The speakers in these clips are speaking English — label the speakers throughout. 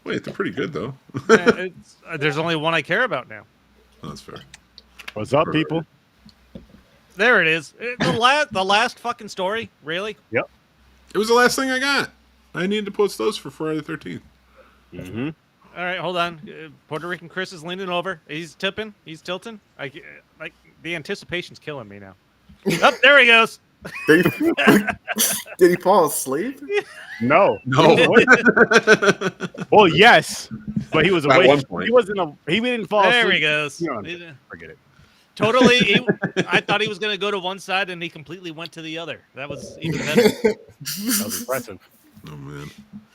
Speaker 1: Wait, they're pretty good though.
Speaker 2: There's only one I care about now.
Speaker 1: Oh, that's fair.
Speaker 3: What's up, people?
Speaker 2: There it is. The last fucking story. Really?
Speaker 3: Yep.
Speaker 1: It was the last thing I got. I needed to post those for Friday the 13th.
Speaker 3: Mm-hmm.
Speaker 2: All right, hold on. Puerto Rican Chris is leaning over. He's tipping. He's tilting. Like the anticipation's killing me now. Oh, there he goes.
Speaker 4: Did he fall asleep?
Speaker 3: No. Well, yes, but he was
Speaker 1: At
Speaker 3: awake.
Speaker 1: one point.
Speaker 3: He didn't fall asleep.
Speaker 2: There he goes.
Speaker 3: Forget it.
Speaker 2: Totally. I thought he was going to go to one side, and he completely went to the other. That was even better.
Speaker 3: That was impressive.
Speaker 1: Oh man,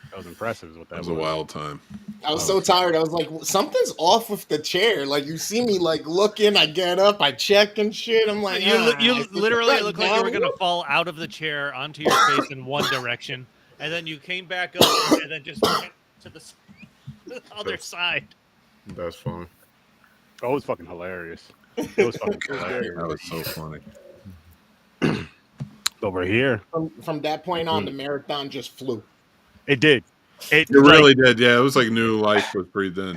Speaker 3: that was impressive. Is what that
Speaker 1: was a wild time.
Speaker 4: I was so tired. I was like, something's off with the chair. Like you see me like looking. I get up. I check and shit. I'm like,
Speaker 2: you literally look like you were going to fall out of the chair onto your face in one direction, and then you came back up, and then just went to the other side.
Speaker 4: That's funny.
Speaker 3: Oh, it was fucking hilarious. It was fucking hilarious.
Speaker 1: That was so funny.
Speaker 3: Over here.
Speaker 4: From that point on, the marathon just flew.
Speaker 3: It did.
Speaker 1: It really did. Yeah, it was like new life was breathed in.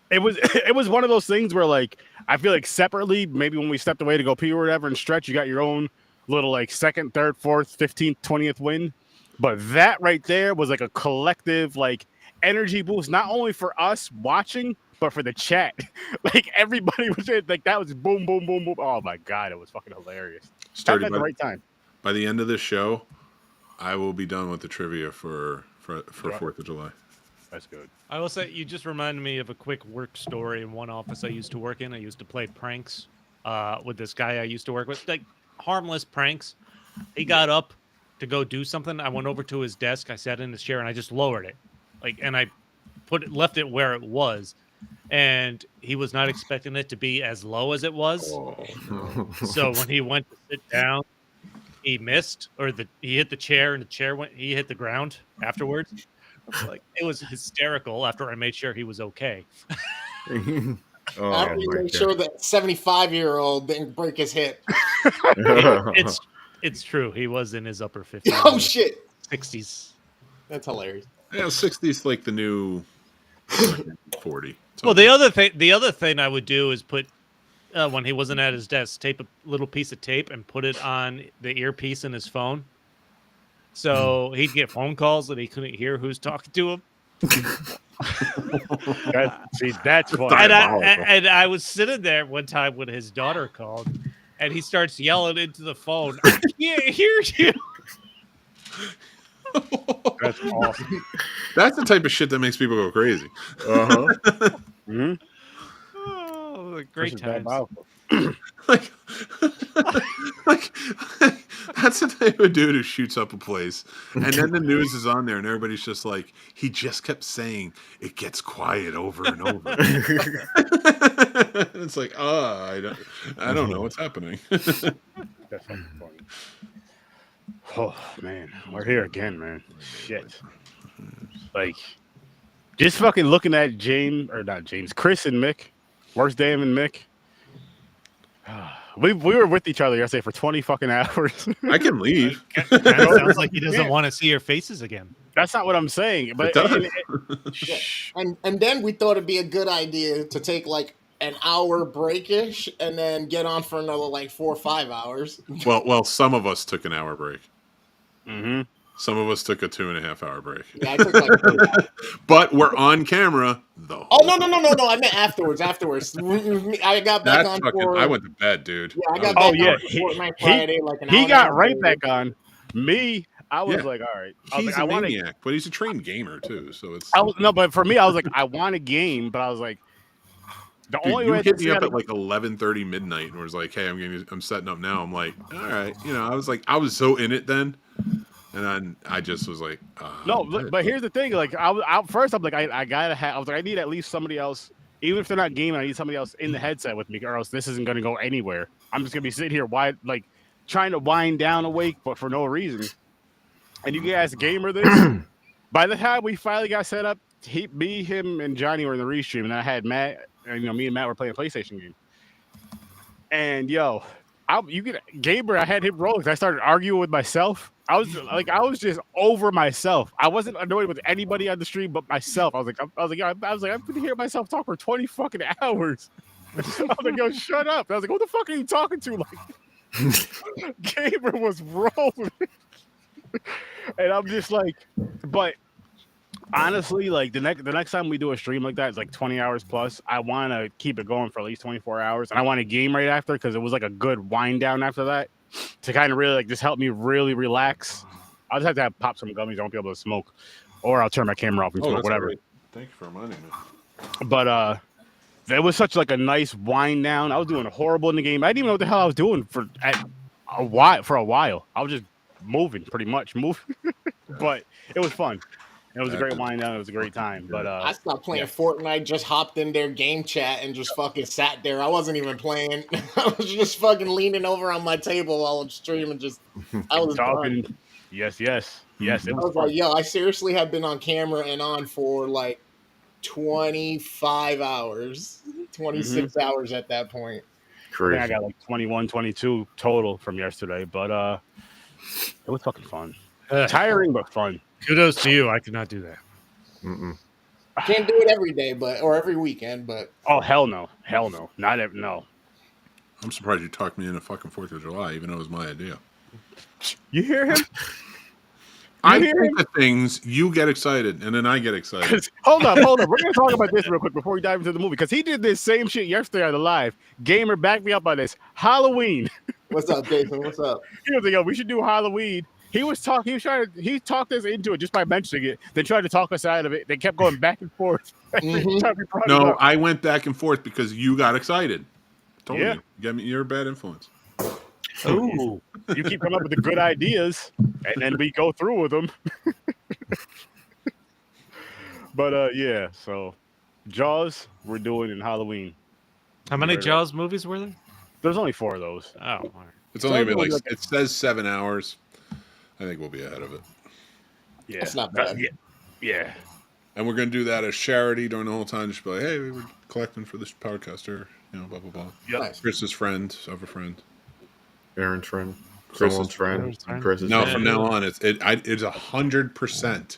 Speaker 3: It was one of those things where like I feel like separately, maybe when we stepped away to go pee or whatever and stretch, you got your own little like second, third, fourth, 15th, 20th win. But that right there was like a collective like energy boost, not only for us watching, but for the chat. Like everybody was just, like that was boom, boom, boom, boom. Oh my god, it was fucking hilarious. Started at the right time.
Speaker 1: By the end of this show, I will be done with the trivia for 4th of July.
Speaker 3: That's good.
Speaker 2: I will say, you just reminded me of a quick work story in one office I used to work in. I used to play pranks with this guy I used to work with, like harmless pranks. He got up to go do something. I went over to his desk. I sat in his chair and I just lowered it, and I left it where it was. And he was not expecting it to be as low as it was.
Speaker 1: Oh.
Speaker 2: So when he went to sit down, he missed, or he hit the chair, and he hit the ground afterwards. Like it was hysterical after I made sure he was okay.
Speaker 4: After you made sure that 75-year-old didn't break his hip.
Speaker 2: It's true. He was in his upper 50s.
Speaker 4: Oh shit.
Speaker 2: 60s.
Speaker 4: That's hilarious.
Speaker 1: Yeah, 60s like the new 40.
Speaker 2: Well, the other thing I would do is put when he wasn't at his desk, tape a little piece of tape and put it on the earpiece in his phone. So he'd get phone calls that he couldn't hear who's talking to him.
Speaker 3: That's funny.
Speaker 2: And I was sitting there one time when his daughter called, and he starts yelling into the phone, "I can't hear you."
Speaker 3: That's awesome.
Speaker 1: That's the type of shit that makes people go crazy.
Speaker 3: Mm-hmm.
Speaker 2: Oh, great times.
Speaker 1: like that's the type of dude who shoots up a place, and then the news is on there, and everybody's just like, he just kept saying it gets quiet over and over. It's like, I don't know what's happening.
Speaker 3: That's fucking funny. Oh man, we're here again, man. Shit. Like, just fucking looking at Chris and Mick, worst Dam and Mick. We were with each other yesterday for 20 fucking hours.
Speaker 1: I can leave.
Speaker 2: Sounds like he doesn't want to see your faces again.
Speaker 3: That's not what I'm saying. But
Speaker 4: and then we thought it'd be a good idea to take like an hour breakish and then get on for another like 4 or 5 hours.
Speaker 1: Well, some of us took an hour break.
Speaker 3: Mm-hmm.
Speaker 1: Some of us took a 2.5 hour break.
Speaker 4: Yeah, I took like 3 hours.
Speaker 1: But we're on camera though.
Speaker 4: Oh no! I meant afterwards. I got back on for.
Speaker 1: I went to bed, dude.
Speaker 4: Yeah, I got back on for Fortnite Friday.
Speaker 3: He got right back on. Me, I was like, all right.
Speaker 1: He's a maniac, but he's a trained gamer too. So it's
Speaker 3: but for me, I was like, I want a game, but I was like,
Speaker 1: only way hit me up at like 11:30 midnight and was like, hey, I'm setting up now. I'm like, all right, I was so in it then. And then I just was like,
Speaker 3: but here's the thing. Like, first, I'm like, I gotta have. I was like, I need at least somebody else, even if they're not gaming. I need somebody else in the headset with me, or else this isn't gonna go anywhere. I'm just gonna be sitting here, trying to wind down awake, but for no reason. And you guys gamer this. By the time we finally got set up, me, him, and Johnny were in the restream, and I had Matt. And, me and Matt were playing a PlayStation game. And Gamer. I had him roll because I started arguing with myself. I was just over myself. I wasn't annoyed with anybody on the stream but myself. I was like, I've been hearing myself talk for 20 fucking hours. I was like, yo, shut up. I was like, who the fuck are you talking to? Like, Gamer was rolling, and I'm just like, but. Honestly, like the next time we do a stream like that, it's like 20 hours plus. I want to keep it going for at least 24 hours, and I want to game right after because it was like a good wind down after that to kind of really like just help me really relax. I'll just have to pop some gummies. I won't be able to smoke, or I'll turn my camera off and smoke, whatever.
Speaker 1: Great. Thank you for reminding me.
Speaker 3: But it was such like a nice wind down. I was doing horrible in the game. I didn't even know what the hell I was doing for a while. I was just moving, pretty much moving, but it was fun. It was a great wind down. It was a great time. But
Speaker 4: I stopped playing Fortnite, just hopped in their game chat and just fucking sat there. I wasn't even playing. I was just fucking leaning over on my table while I'm streaming. I was talking. Done.
Speaker 3: Yes. It was
Speaker 4: like, yo, I seriously have been on camera and on for like 25 hours, 26 hours at that point.
Speaker 3: Crazy. I got like 21, 22 total from yesterday, but it was fucking fun. Tiring, but fun.
Speaker 2: Kudos to you. I could not do that.
Speaker 4: Can't do it every day, or every weekend, but
Speaker 3: hell no, no.
Speaker 1: I'm surprised you talked me into fucking 4th of July, even though it was my idea.
Speaker 3: You hear him?
Speaker 1: I think of things, you get excited, and then I get excited.
Speaker 3: Hold up. We're gonna talk about this real quick before we dive into the movie, because he did this same shit yesterday on the live. Gamer, back me up on this. Halloween.
Speaker 4: What's up, Jason? What's up?
Speaker 3: He was like, yo, we should do Halloween. He talked us into it just by mentioning it, then tried to talk us out of it. They kept going back and forth.
Speaker 1: No, I went back and forth because you got excited. Told you. You're a bad influence.
Speaker 3: Ooh, you keep coming up with the good ideas, and then we go through with them. But yeah, so Jaws we're doing in Halloween.
Speaker 2: How many Jaws movies were there?
Speaker 3: There's only 4 of those.
Speaker 2: Oh, all right.
Speaker 1: It's only gonna be like it says 7 hours. I think we'll be ahead of it.
Speaker 3: Yeah,
Speaker 4: that's not bad.
Speaker 3: Yeah.
Speaker 1: And we're gonna do that as charity during the whole time. Just be like, hey, we were collecting for this podcaster, blah blah blah.
Speaker 3: Yep. Nice.
Speaker 1: Chris's friend, of a friend,
Speaker 5: Aaron's friend, Chris's friend, Chris's.
Speaker 1: No, from now on, it's 100%.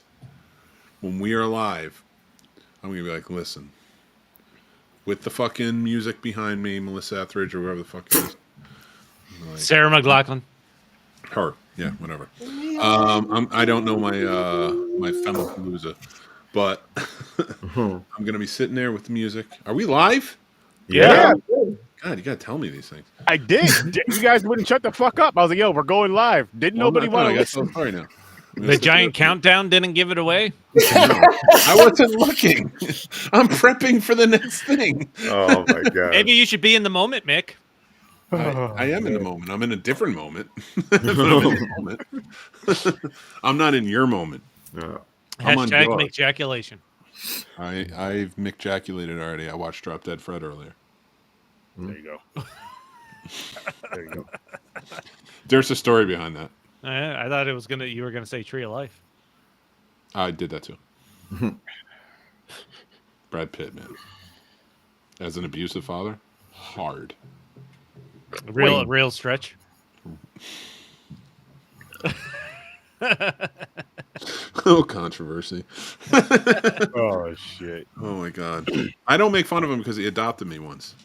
Speaker 1: When we are live, I'm gonna be like, listen, with the fucking music behind me, Melissa Etheridge or whoever the fuck it is,
Speaker 2: like, Sarah McLachlan.
Speaker 1: Her. Yeah, whatever. I don't know my Femapalooza, but I'm gonna be sitting there with the music. Are we live?
Speaker 3: Yeah.
Speaker 1: God, you gotta tell me these things.
Speaker 3: I did. You guys wouldn't shut the fuck up. I was like, yo, we're going live. Didn't nobody want to listen?
Speaker 1: I'm sorry now.
Speaker 2: The giant countdown didn't give it away?
Speaker 1: I wasn't looking. I'm prepping for the next thing.
Speaker 5: Oh my god.
Speaker 2: Maybe you should be in the moment, Mick.
Speaker 1: I am in the moment. I'm in a different moment. I'm in the moment. I'm not in your moment.
Speaker 2: Hashtag McJaculation.
Speaker 1: I've McJaculated already. I watched Drop Dead Fred earlier.
Speaker 3: There you go. There you go.
Speaker 1: There's a story behind that.
Speaker 2: I thought you were gonna say Tree of Life.
Speaker 1: I did that too. Brad Pitt, man. As an abusive father, hard.
Speaker 2: Real stretch.
Speaker 1: Oh, controversy.
Speaker 3: Oh shit.
Speaker 1: Oh my god. I don't make fun of him because he adopted me once.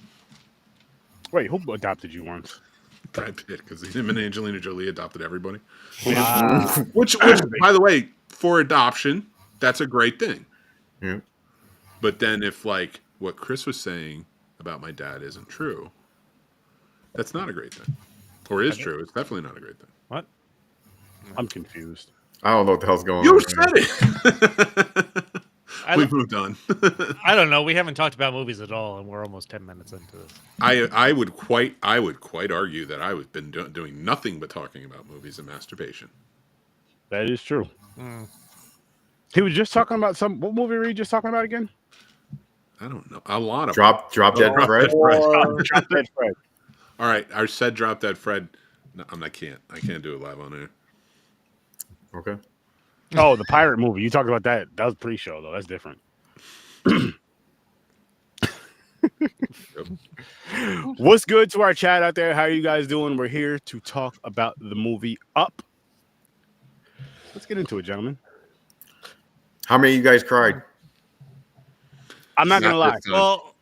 Speaker 3: Wait, who adopted you once?
Speaker 1: Brad Pitt, because him and Angelina Jolie adopted everybody. Which, by the way, for adoption, that's a great thing.
Speaker 5: Yeah.
Speaker 1: But then if like what Chris was saying about my dad isn't true, that's not a great thing. Or is true. It's definitely not a great thing.
Speaker 2: What?
Speaker 3: I'm confused.
Speaker 5: I don't know what the hell's going on.
Speaker 1: You said it. We've moved on.
Speaker 2: I don't know. We haven't talked about movies at all, and we're almost 10 minutes into this.
Speaker 1: I would quite argue that I've been doing nothing but talking about movies and masturbation.
Speaker 3: That is true. He was just talking about what movie were you just talking about again?
Speaker 1: I don't know. A lot of
Speaker 5: Drop Dead Fred.
Speaker 3: Drop Dead Fred.
Speaker 1: All right, I said Drop Dead Fred. No, I can't do it live on air.
Speaker 5: Okay.
Speaker 3: Oh, the pirate movie. You talked about that. That was pre-show though. That's different. What's good to our chat out there? How are you guys doing? We're here to talk about the movie Up. Let's get into it, gentlemen.
Speaker 5: How many of you guys cried?
Speaker 3: I'm not gonna lie.
Speaker 1: this time.
Speaker 2: Well,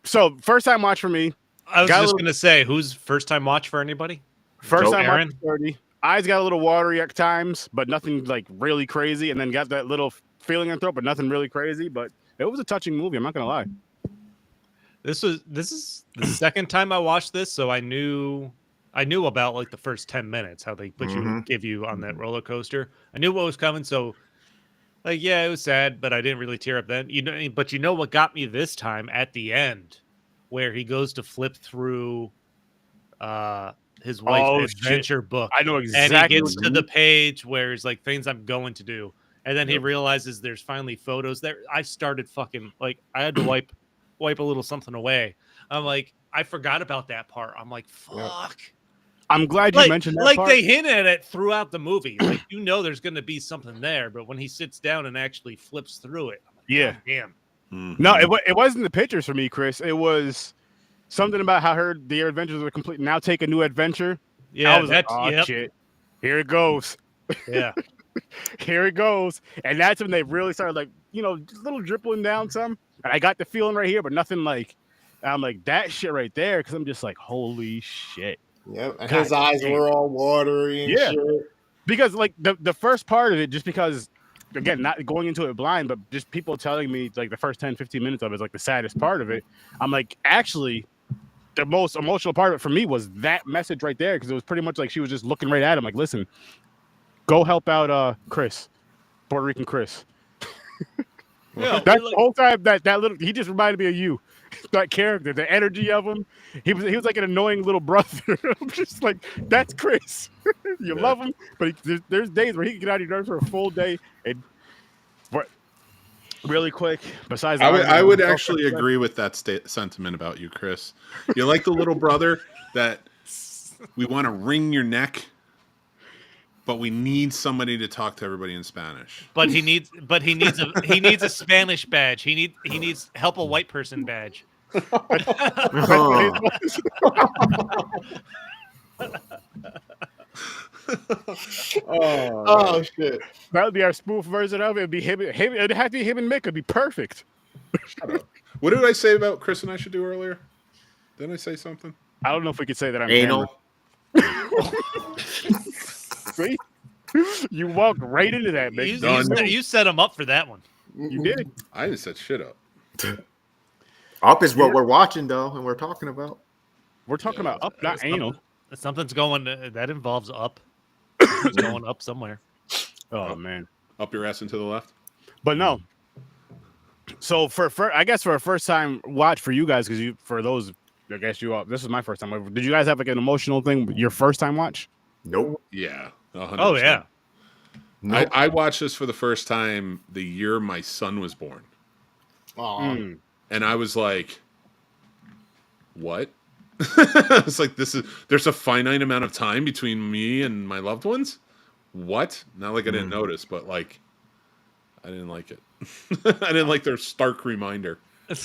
Speaker 3: So first time watch for me.
Speaker 2: I was
Speaker 3: Got a
Speaker 2: just
Speaker 3: little-
Speaker 2: gonna say, who's first time watch for anybody?
Speaker 3: First
Speaker 5: Nope.
Speaker 3: time
Speaker 2: Aaron?
Speaker 3: watch for 30. Eyes got a little watery at times, but nothing like really crazy. And then got that little feeling in the throat, but nothing really crazy. But it was a touching movie. I'm not gonna lie.
Speaker 2: This is the second time I watched this, so I knew about like the first 10 minutes, how they put you give you on that roller coaster. I knew what was coming, so like yeah, it was sad, but I didn't really tear up then. But you know what got me this time at the end, where he goes to flip through his wife's adventure book.
Speaker 3: I know
Speaker 2: And
Speaker 3: exactly.
Speaker 2: he gets to the page where it's like things I'm going to do. And then he realizes there's finally photos there. I started fucking like I had to wipe a little something away. I'm like, I forgot about that part. I'm like, fuck.
Speaker 3: I'm glad you mentioned that part.
Speaker 2: They hint at it throughout the movie. Like there's gonna be something there, but when he sits down and actually flips through it, I'm like,
Speaker 3: Yeah.
Speaker 2: God damn.
Speaker 3: No, it wasn't the pictures for me, Chris. It was something about how their adventures were complete. Now take a new adventure.
Speaker 2: Yeah,
Speaker 3: I was like,
Speaker 2: that's
Speaker 3: oh shit. Here it goes.
Speaker 2: Yeah.
Speaker 3: Here it goes. And that's when they really started like, just a little dribbling down some. And I got the feeling right here, but nothing like, I'm like, that shit right there. Cause I'm just like, holy shit.
Speaker 4: Yep. And
Speaker 3: God
Speaker 4: his eyes
Speaker 3: damn.
Speaker 4: were all watery and shit.
Speaker 3: Because like the first part of it, just because again, not going into it blind, but just people telling me like the first 10, 15 minutes of it is like the saddest part of it. I'm like, actually, the most emotional part of it for me was that message right there. Cause it was pretty much like she was just looking right at him, like, listen, go help out Chris, Puerto Rican Chris.
Speaker 2: Yeah,
Speaker 3: That whole time that little he just reminded me of you. That character, the energy of him. He was like an annoying little brother. I'm just like, that's Chris. You love him, but there's days where he can get out of your nerves for a full day. And but really quick, besides
Speaker 1: I would actually agree with that sentiment about you, Chris. You're like the little brother that we want to wring your neck, but we need somebody to talk to everybody in Spanish.
Speaker 2: But he needs a Spanish badge. He needs help a white person badge.
Speaker 4: Oh shit!
Speaker 3: That would be our spoof version of it. It'd be him. It'd have to be him and Mick. It'd be perfect.
Speaker 1: What did I say about Chris and I should do earlier? Didn't I say something?
Speaker 3: I don't know if we could say that. I'm
Speaker 5: Anal.
Speaker 3: See, you walked right into that, Mick.
Speaker 2: You set him up for that one.
Speaker 3: You did.
Speaker 1: I didn't set shit up.
Speaker 5: Up is what we're watching, though, and we're talking about.
Speaker 3: We're talking about up, not anal.
Speaker 2: Something's going that involves up. Something's going up somewhere.
Speaker 3: Oh man,
Speaker 1: Up your ass and to the left.
Speaker 3: but no. So for I guess for a first time watch for you guys, because this is my first time. Did you guys have like an emotional thing? Your first time watch?
Speaker 5: Nope.
Speaker 1: Yeah. 100%.
Speaker 2: Oh yeah.
Speaker 5: Nope.
Speaker 1: I watched this for the first time the year my son was born.
Speaker 4: Aw.
Speaker 1: And I was like, what? It's like, there's a finite amount of time between me and my loved ones? What? Not like I didn't notice, but like, I didn't like it. I didn't like their stark reminder.
Speaker 2: It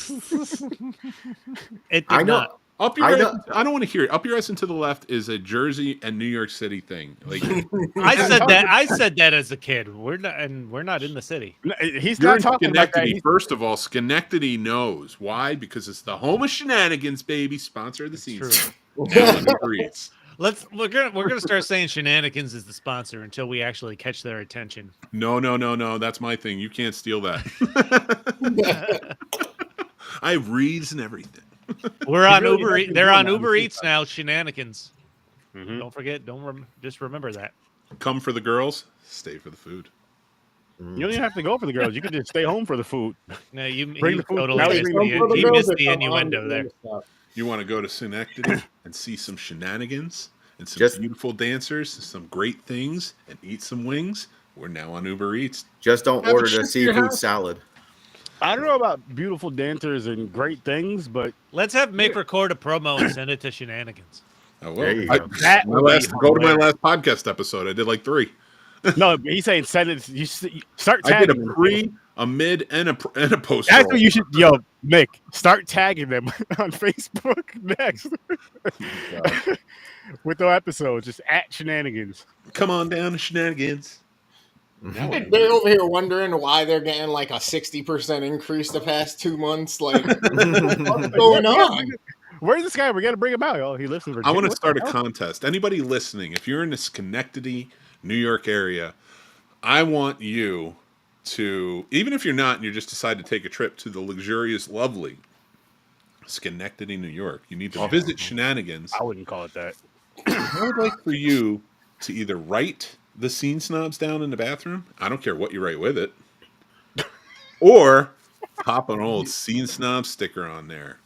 Speaker 2: did
Speaker 5: I know.
Speaker 2: not.
Speaker 1: Up your ass, I don't want to hear it. Up your ass and to the left is a Jersey and New York City thing. Like,
Speaker 2: I said that as a kid. We're not in the city.
Speaker 3: No, he's
Speaker 1: you're
Speaker 3: not
Speaker 1: in
Speaker 3: talking about that.
Speaker 1: Schenectady. First of all, Schenectady knows why, because it's the home of shenanigans, baby. Sponsor of the season.
Speaker 2: True.
Speaker 1: Now on Uber Eats.
Speaker 2: We're gonna start saying shenanigans is the sponsor until we actually catch their attention.
Speaker 1: No. That's my thing. You can't steal that. I have reads and everything.
Speaker 2: We're on
Speaker 3: really
Speaker 2: Uber.
Speaker 3: doesn't
Speaker 2: They're
Speaker 3: do
Speaker 2: on
Speaker 3: that.
Speaker 2: Uber Eats now. Shenanigans.
Speaker 3: Mhm.
Speaker 2: Don't forget. Just remember that.
Speaker 1: Come for the girls, stay for the food.
Speaker 3: You don't even have to go for the girls. You can just stay home for the food.
Speaker 2: No, you
Speaker 3: Bring the food.
Speaker 2: totally
Speaker 3: Now
Speaker 2: missed
Speaker 3: we
Speaker 2: the,
Speaker 3: bring the
Speaker 2: he
Speaker 4: girls
Speaker 2: missed
Speaker 4: if
Speaker 2: the
Speaker 4: I'm
Speaker 2: innuendo
Speaker 4: on
Speaker 2: there.
Speaker 4: the stuff.
Speaker 1: You want to go to Schenectady and see some shenanigans and some
Speaker 5: Just-
Speaker 1: beautiful dancers, some great things, and eat some wings. We're now on Uber Eats.
Speaker 5: Just don't
Speaker 1: Have a
Speaker 5: order
Speaker 1: shit
Speaker 5: the
Speaker 1: to your
Speaker 5: seafood
Speaker 1: house.
Speaker 5: salad.
Speaker 3: I don't know about beautiful dancers and great things, but
Speaker 2: Let's have Mick record a promo and send it to Shenanigans.
Speaker 1: Oh,
Speaker 5: There you
Speaker 1: I,
Speaker 5: go.
Speaker 3: that
Speaker 1: my
Speaker 3: would
Speaker 1: last,
Speaker 3: be
Speaker 1: go to my
Speaker 3: hilarious.
Speaker 1: last podcast episode. I did like 3.
Speaker 3: No, he's saying send it. You start
Speaker 1: I did
Speaker 3: tagging.
Speaker 1: a a mid and a post.
Speaker 3: That's what you should. Yo, Mick, start tagging them on Facebook next with the episodes. Just at shenanigans.
Speaker 1: Come on down to shenanigans.
Speaker 4: They're over here wondering why they're getting like a 60% increase the past 2 months. Like, what's going on?
Speaker 3: Where's this guy? We got to bring him out. Oh, he lives in Virginia.
Speaker 1: I want to start a contest. Anybody listening, if you're in the Schenectady, New York area, I want you to, even if you're not and you just decide to take a trip to the luxurious, lovely Schenectady, New York, you need to visit Shenanigans.
Speaker 3: I wouldn't call it that.
Speaker 1: I would like for you to either write the scene snobs down in the bathroom. I don't care what you write with it. Or pop an old scene snob sticker on there.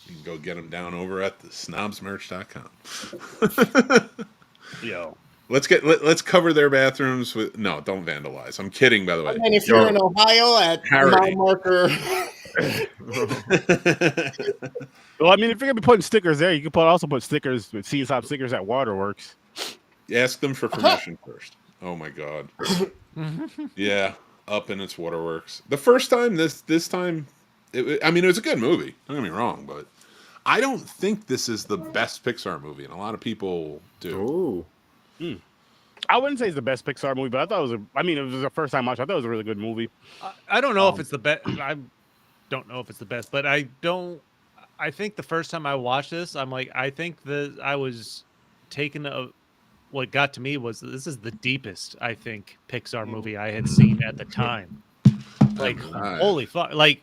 Speaker 1: You can go get them down over at the snobsmerch.com.
Speaker 3: Yo.
Speaker 1: Let's cover their bathrooms with don't vandalize. I'm kidding, by the way.
Speaker 4: And if you're in Ohio at mile marker.
Speaker 3: Well, I mean, if you're gonna be putting stickers there, you can also put stickers with Scene Stop stickers at Waterworks.
Speaker 1: Ask them for permission first. Oh my god. Yeah, up in its Waterworks. The first time, this time, it was a good movie. Don't get me wrong, but I don't think this is the best Pixar movie, and a lot of people do.
Speaker 5: Ooh.
Speaker 3: I wouldn't say it's the best Pixar movie, but I thought it was the first time watch. I thought it was a really good movie.
Speaker 2: I don't know if it's the best. I don't know if it's the best, but I think the first time I watched this, I'm like, I think that I was taken. What got to me was this is the deepest, I think, Pixar movie I had seen at the time. Like, holy fuck! Like,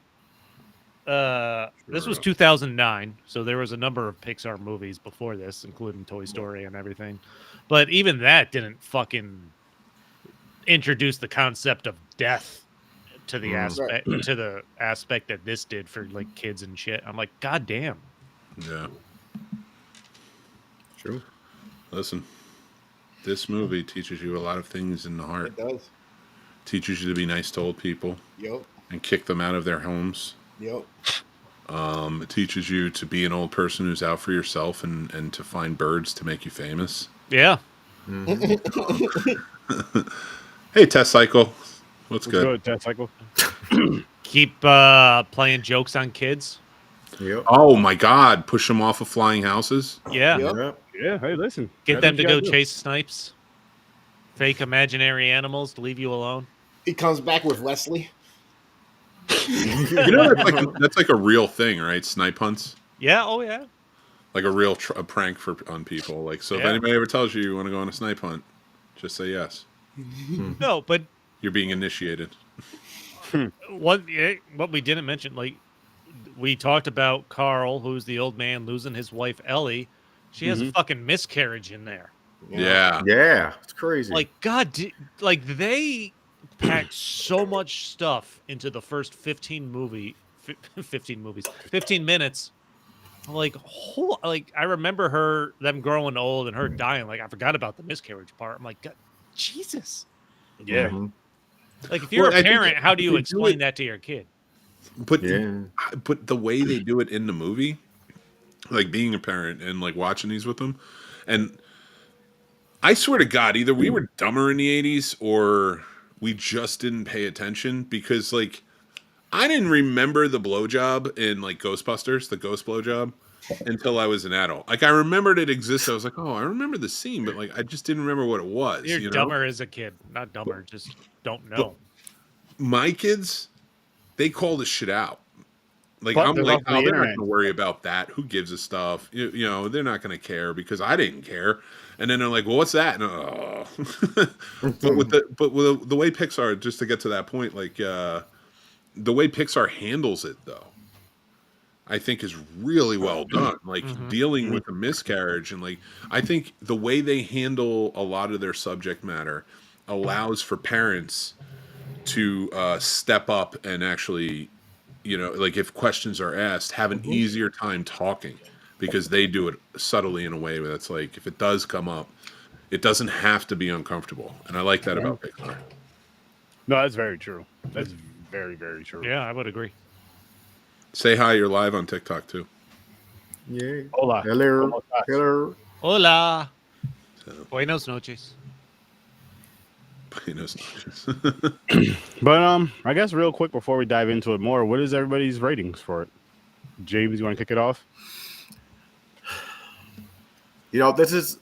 Speaker 2: this was 2009, so there was a number of Pixar movies before this, including Toy Story and everything. But even that didn't fucking introduce the concept of death to the aspect that this did for like kids and shit. I'm like, god damn.
Speaker 1: Yeah.
Speaker 5: True.
Speaker 1: Listen, this movie teaches you a lot of things in the heart.
Speaker 4: It does.
Speaker 1: Teaches you to be nice to old people.
Speaker 4: Yep.
Speaker 1: And kick them out of their homes.
Speaker 4: Yep.
Speaker 1: It teaches you to be an old person who's out for yourself and to find birds to make you famous.
Speaker 2: Yeah.
Speaker 1: Hey, Test Cycle. What's good?
Speaker 3: Test Cycle.
Speaker 2: Keep playing jokes on kids.
Speaker 5: Yep.
Speaker 1: Oh my God! Push them off of flying houses.
Speaker 2: Yeah.
Speaker 5: Yep.
Speaker 3: Yeah. Hey, listen.
Speaker 2: Get them to go chase snipes. Fake imaginary animals to leave you alone.
Speaker 4: He comes back with Wesley.
Speaker 1: You know that's like a real thing, right? Snipe hunts.
Speaker 2: Yeah. Oh yeah.
Speaker 1: Like a real a prank on people. Like, so if anybody ever tells you want to go on a snipe hunt, just say yes.
Speaker 2: No, but
Speaker 1: you're being initiated.
Speaker 2: What we didn't mention, like we talked about Carl, who's the old man losing his wife Ellie. She has a fucking miscarriage in there.
Speaker 1: Yeah.
Speaker 5: Yeah. It's crazy.
Speaker 2: Like God, like they packed so much stuff into the first 15 minutes. Like, I remember them growing old and her dying. Like, I forgot about the miscarriage part. I'm like, God, Jesus.
Speaker 3: Yeah.
Speaker 2: Like, if you're a parent, how do you explain that to your kid?
Speaker 1: But but the way they do it in the movie, like being a parent and like watching these with them, and I swear to God, either we were dumber in the 80s or we just didn't pay attention, because like I didn't remember the blowjob in like Ghostbusters, the ghost blowjob, until I was an adult. Like I remembered it existed. I was like, oh, I remember the scene, but like I just didn't remember what it was.
Speaker 2: You're dumber as a kid, not dumber, just don't know.
Speaker 1: But my kids, they call this shit out. Like I'm like, oh, they're not going to worry about that. Who gives a stuff? You know, they're not going to care because I didn't care. And then they're like, well, what's that? And, but with the way Pixar, just to get to that point, like the way Pixar handles it, though, I think is really well done. Like dealing with a miscarriage, and like I think the way they handle a lot of their subject matter allows for parents to step up and actually, you know, like if questions are asked, have an easier time talking, because they do it subtly in a way that's like, if it does come up, it doesn't have to be uncomfortable. And I like that about Pixar.
Speaker 3: No, that's very true. That's very, very true.
Speaker 2: Yeah, I would agree.
Speaker 1: Say hi, you're live on TikTok too.
Speaker 5: Yeah.
Speaker 3: Hola.
Speaker 5: Hello. Hello.
Speaker 2: Hola. Buenos noches.
Speaker 1: He knows nachos.
Speaker 3: But I guess real quick before we dive into it more, what is everybody's ratings for it? James, you want to kick it off?
Speaker 5: You know, this is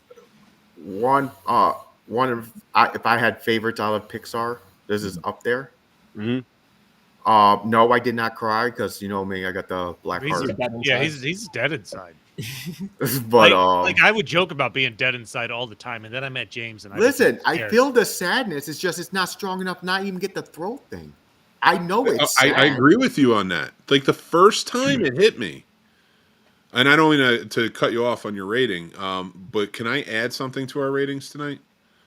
Speaker 5: one of if I had favorites out of Pixar, this is up there.
Speaker 3: Mm-hmm.
Speaker 5: No, I did not cry because you know me, I got the black
Speaker 2: He's
Speaker 5: heart.
Speaker 2: he's dead inside.
Speaker 5: But
Speaker 2: like I would joke about being dead inside all the time, and then I met James, and
Speaker 5: I feel the sadness. It's just it's not strong enough. Not even get the throat thing. I know it's.
Speaker 1: I agree with you on that. Like the first time it hit me, and I don't mean to cut you off on your rating, but can I add something to our ratings tonight?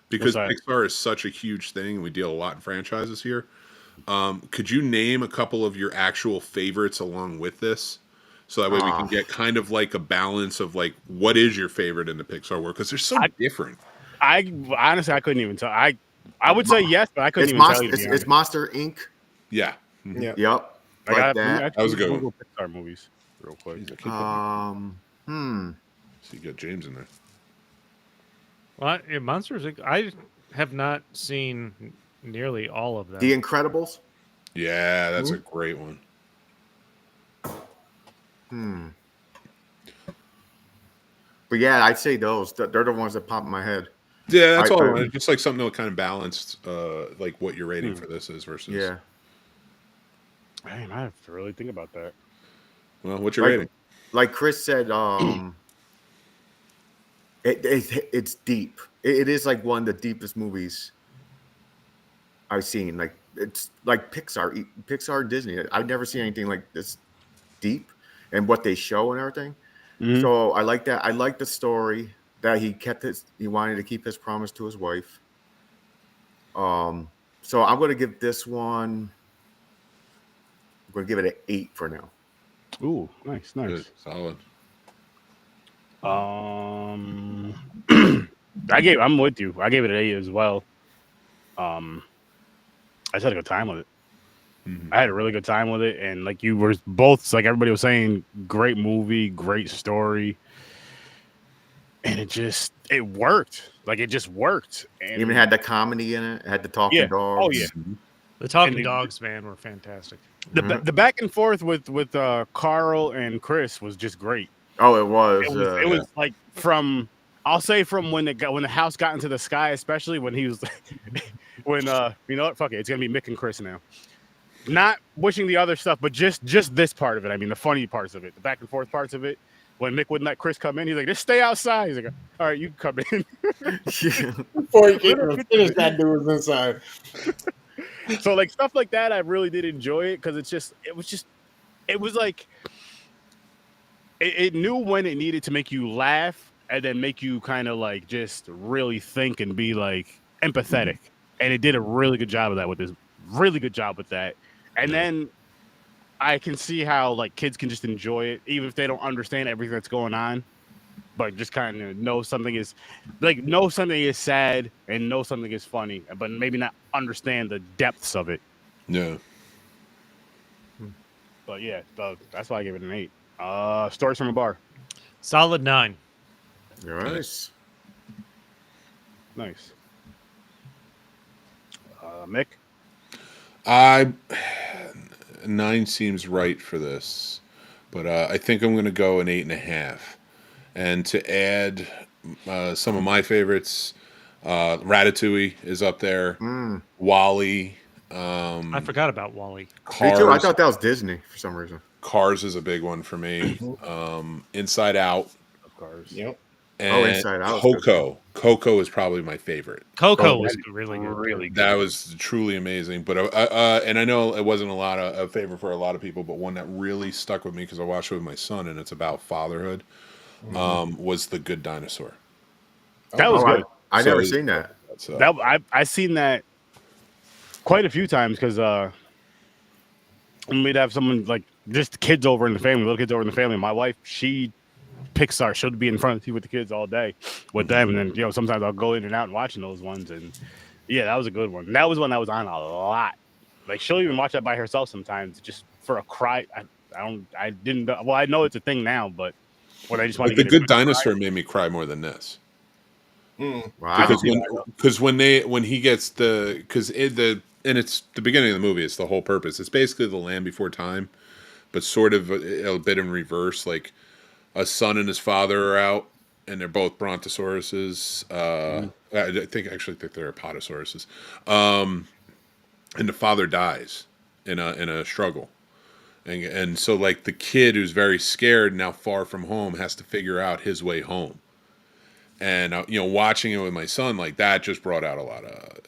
Speaker 1: Because Pixar is such a huge thing, and we deal a lot in franchises here. Could you name a couple of your actual favorites along with this? So that way we can get kind of like a balance of like what is your favorite in the Pixar world? Because they're so different.
Speaker 3: I honestly couldn't even tell. I would say yes, but I couldn't even tell you.
Speaker 5: It's Monster Inc.
Speaker 1: Yeah.
Speaker 5: Mm-hmm. Yep. Like that.
Speaker 3: That
Speaker 1: was a good one.
Speaker 3: Pixar movies, real quick.
Speaker 1: So you got James in there.
Speaker 2: Well, Monsters Inc. I have not seen nearly all of them.
Speaker 5: The Incredibles.
Speaker 1: Yeah, that's a great one.
Speaker 5: But yeah, I'd say those. They're the ones that pop in my head.
Speaker 1: Yeah, that's all. Just like something that kind of balanced, like what your rating for this is versus.
Speaker 5: Yeah.
Speaker 3: Man, I have to really think about that.
Speaker 1: Well, what's your rating?
Speaker 5: Like Chris said, it's deep. It is like one of the deepest movies I've seen. Like it's like Pixar, Disney. I've never seen anything like this deep and what they show and everything. Mm-hmm. So I like that. I like the story that he wanted to keep his promise to his wife. So I'm going to give this one. I'm going to give it an 8 for now.
Speaker 3: Ooh, nice.
Speaker 1: Good, solid.
Speaker 3: I'm with you. I gave it an 8 as well. I just had a good time with it. I had a really good time with it, and like you were both, like everybody was saying, great movie, great story, and it worked. Like it just worked. And
Speaker 5: even had the comedy in it. It had the talking dogs.
Speaker 3: Oh yeah,
Speaker 2: the talking dogs, man, were fantastic.
Speaker 3: The back and forth with Carl and Chris was just great.
Speaker 5: Oh, it was.
Speaker 3: It was like from when the house got into the sky, especially when he was when you know what, fuck it, it's gonna be Mick and Chris now. Not wishing the other stuff, but just this part of it. I mean, the funny parts of it, the back and forth parts of it. When Mick wouldn't let Chris come in, he's like, "Just stay outside." He's like, "All right, you can come in."
Speaker 4: Before he could finish, that dude was inside.
Speaker 3: So like stuff like that, I really did enjoy it because it was like it knew when it needed to make you laugh and then make you kind of like just really think and be like empathetic, and it did a really good job of that with this. Really good job with that. And then I can see how like kids can just enjoy it, even if they don't understand everything that's going on, but just kind of know something is sad and know something is funny, but maybe not understand the depths of it.
Speaker 1: Yeah.
Speaker 3: But yeah, that's why I gave it an 8. Stories from a Bar.
Speaker 2: Solid 9.
Speaker 5: Nice.
Speaker 3: Nice. Mick?
Speaker 1: 9 seems right for this, but I think I'm going to go an 8.5. And to add some of my favorites, Ratatouille is up there. Wall-E.
Speaker 2: I forgot about Wall-E.
Speaker 5: Me too. I thought that was Disney for some reason.
Speaker 1: Cars is a big one for me. Inside Out.
Speaker 3: Of Cars.
Speaker 4: Yep.
Speaker 1: And
Speaker 5: Inside Out.
Speaker 1: Coco is probably my favorite.
Speaker 2: Coco was really good.
Speaker 3: Really good.
Speaker 1: That was truly amazing. But and I know it wasn't a favorite for a lot of people, but one that really stuck with me because I watched it with my son, and it's about fatherhood. Was The Good Dinosaur.
Speaker 3: That was good.
Speaker 5: I never seen that.
Speaker 3: I seen that quite a few times because we'd have someone like just kids over in the family, little kids over in the family. My wife, Pixar, she'll be in front of you with the kids all day with them, and then sometimes I'll go in and out and watching those ones, and yeah, that was a good one. That was one that was on a lot. Like she'll even watch that by herself sometimes just for a cry. I didn't. Well, I know it's a thing now, but when I just want
Speaker 1: to. The Good Dinosaur made me cry more than this.
Speaker 5: Wow.
Speaker 1: Because when he gets and it's the beginning of the movie, it's the whole purpose. It's basically the Land Before Time, but sort of a bit in reverse. Like a son and his father are out, and they're both brontosauruses. I actually think they're apatosauruses. And the father dies in a struggle. And so like the kid who's very scared now far from home has to figure out his way home. And watching it with my son, like that just brought out a lot of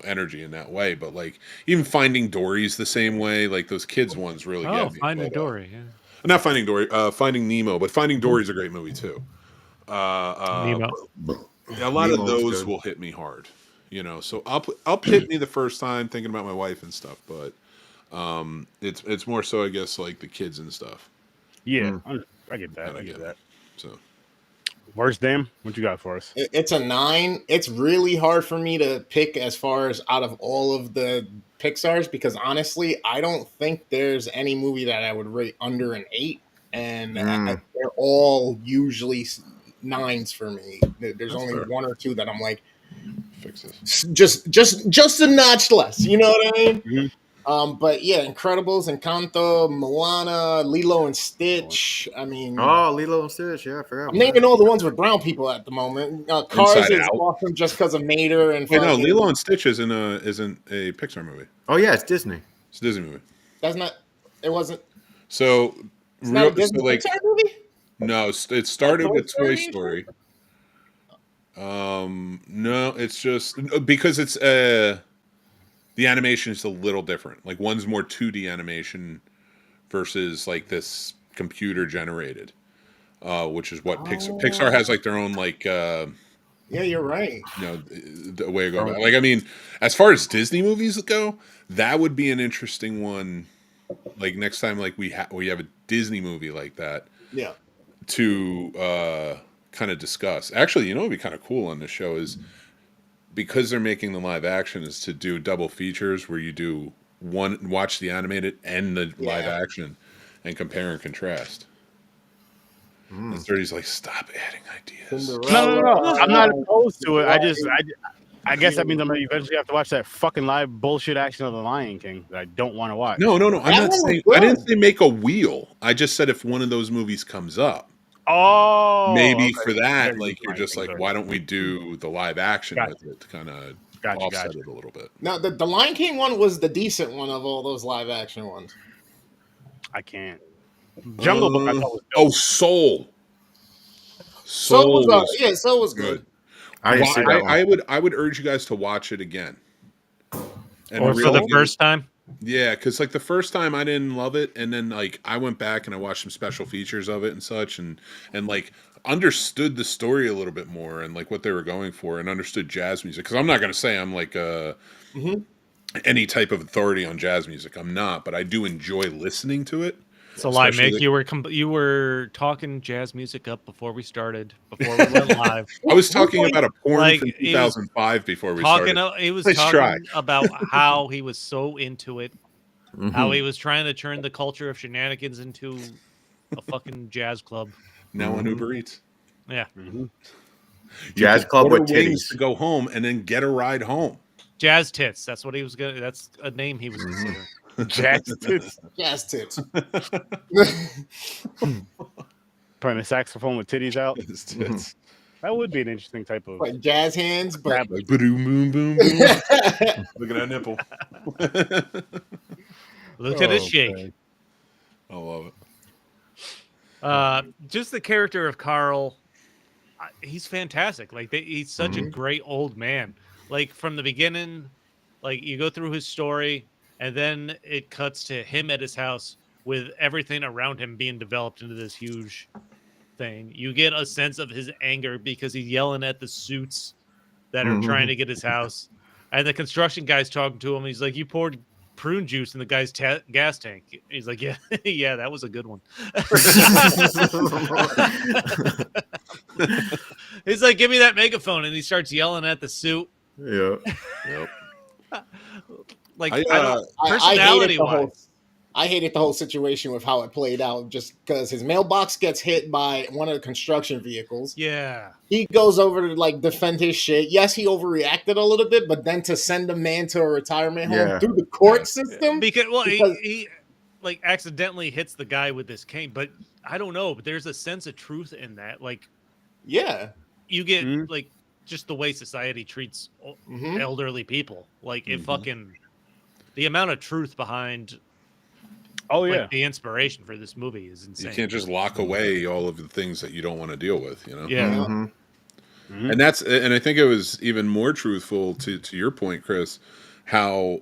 Speaker 1: energy in that way. But like even Finding Dory's the same way. Like those kids ones really get me.
Speaker 2: Finding Dory, yeah.
Speaker 1: Not Finding Dory, Finding Nemo, but Finding Dory's a great movie too.
Speaker 2: Nemo.
Speaker 1: A lot of those will hit me hard. So I'll hit me the first time thinking about my wife and stuff, but it's more so I guess like the kids and stuff.
Speaker 3: Yeah, I get that. I get that.
Speaker 1: So,
Speaker 3: worst damn, what you got for us?
Speaker 4: It's a 9. It's really hard for me to pick as far as out of all of the Pixar's because honestly, I don't think there's any movie that I would rate under an 8, and they're all usually 9s for me. There's only one or two that I'm like,
Speaker 1: fix this.
Speaker 4: Just a notch less. You know what I mean?
Speaker 3: Mm-hmm.
Speaker 4: But yeah, Incredibles, Encanto, Moana, Lilo and Stitch. I mean,
Speaker 5: Lilo and Stitch. Yeah, I forgot.
Speaker 4: I'm naming all the ones with brown people at the moment. Cars
Speaker 1: Inside
Speaker 4: is
Speaker 1: Out.
Speaker 4: awesome just because of Mater and.
Speaker 1: Wait, no, Lilo and Stitch isn't a Pixar movie.
Speaker 5: Oh yeah, it's Disney.
Speaker 1: It's a Disney movie.
Speaker 4: That's not. It wasn't.
Speaker 1: So,
Speaker 4: It's not a Disney Pixar movie.
Speaker 1: No, it started
Speaker 4: Toy
Speaker 1: with Toy
Speaker 4: Story?
Speaker 1: Story. No, it's just because it's the animation is a little different. Like one's more 2D animation versus like this computer generated, which is what Pixar has like their own like.
Speaker 4: Yeah, you're right.
Speaker 1: The way to go about it. Like I mean, as far as Disney movies go, that would be an interesting one. Like next time, like we have a Disney movie like that.
Speaker 4: Yeah.
Speaker 1: To kind of discuss. Actually, what would be kind of cool on this show is because they're making the live action is to do double features where you do watch the animated and the live action and compare and contrast. And 30's like, stop adding ideas.
Speaker 3: No. I'm not opposed to it. I guess that means I'm gonna eventually have to watch that fucking live bullshit action of the Lion King that I don't want to watch.
Speaker 1: No. I'm not saying. I didn't say make a wheel. I just said if one of those movies comes up.
Speaker 3: Oh,
Speaker 1: maybe for that, like you're just like, why don't we do the live action with it to kind of offset it a little bit?
Speaker 4: No, the Lion King one was the decent one of all those live action ones.
Speaker 3: I can't. Jungle Book. I thought was
Speaker 1: Soul.
Speaker 4: Soul was good.
Speaker 1: I would urge you guys to watch it again.
Speaker 2: And or for the first time.
Speaker 1: Yeah, because like the first time I didn't love it, and then like I went back and I watched some special features of it and such, and like understood the story a little bit more and like what they were going for, and understood jazz music. Because I'm not going to say I'm like any type of authority on jazz music. I'm not, but I do enjoy listening to it.
Speaker 2: It's a lie, Mick. You were talking jazz music up before we started, before we went live.
Speaker 1: I was talking about a porn from 2005 before we started.
Speaker 2: He was talking about how he was so into it, how he was trying to turn the culture of shenanigans into a fucking jazz club.
Speaker 1: Now on Uber Eats.
Speaker 2: Yeah.
Speaker 5: Jazz club with titties.
Speaker 1: To go home and then get a ride home.
Speaker 2: Jazz tits. That's what he was gonna. That's a name he was considering.
Speaker 3: Jazz tits.
Speaker 4: Jazz tits.
Speaker 3: Playing a saxophone with titties out. That would be an interesting type of
Speaker 4: like jazz hands, but
Speaker 1: like boom, boom, boom, boom. Look at that nipple.
Speaker 2: Look at it shake.
Speaker 1: Man. I love
Speaker 2: it. Just the character of Carl, he's fantastic. Like he's such a great old man. Like from the beginning, like you go through his story. And then it cuts to him at his house with everything around him being developed into this huge thing. You get a sense of his anger because he's yelling at the suits that are trying to get his house. And the construction guy's talking to him. He's like, you poured prune juice in the guy's gas tank. He's like, yeah, yeah, that was a good one. He's like, give me that megaphone. And he starts yelling at the suit.
Speaker 5: Yeah. Yep.
Speaker 2: Like
Speaker 4: personality wise, I hated the whole situation with how it played out, just because his mailbox gets hit by one of the construction vehicles.
Speaker 2: Yeah.
Speaker 4: He goes over to like defend his shit. Yes, he overreacted a little bit, but then to send a man to a retirement home
Speaker 5: Yeah.
Speaker 4: through the court system,
Speaker 2: Because
Speaker 4: because
Speaker 2: he like accidentally hits the guy with this cane, but I don't know, but there's a sense of truth in that. Like
Speaker 4: yeah,
Speaker 2: you get
Speaker 3: Mhm.
Speaker 2: like just the way society treats
Speaker 4: Mhm.
Speaker 2: elderly people. Like it
Speaker 1: Mhm.
Speaker 2: fucking the amount of truth behind
Speaker 3: Oh yeah.
Speaker 2: like the inspiration for this movie is
Speaker 1: You
Speaker 2: insane.
Speaker 1: can't just lock away all of the things that you don't want to deal with, you know?
Speaker 2: Yeah.
Speaker 5: Mhm.
Speaker 3: Mhm.
Speaker 1: And I think it was even more truthful to your point, Chris, how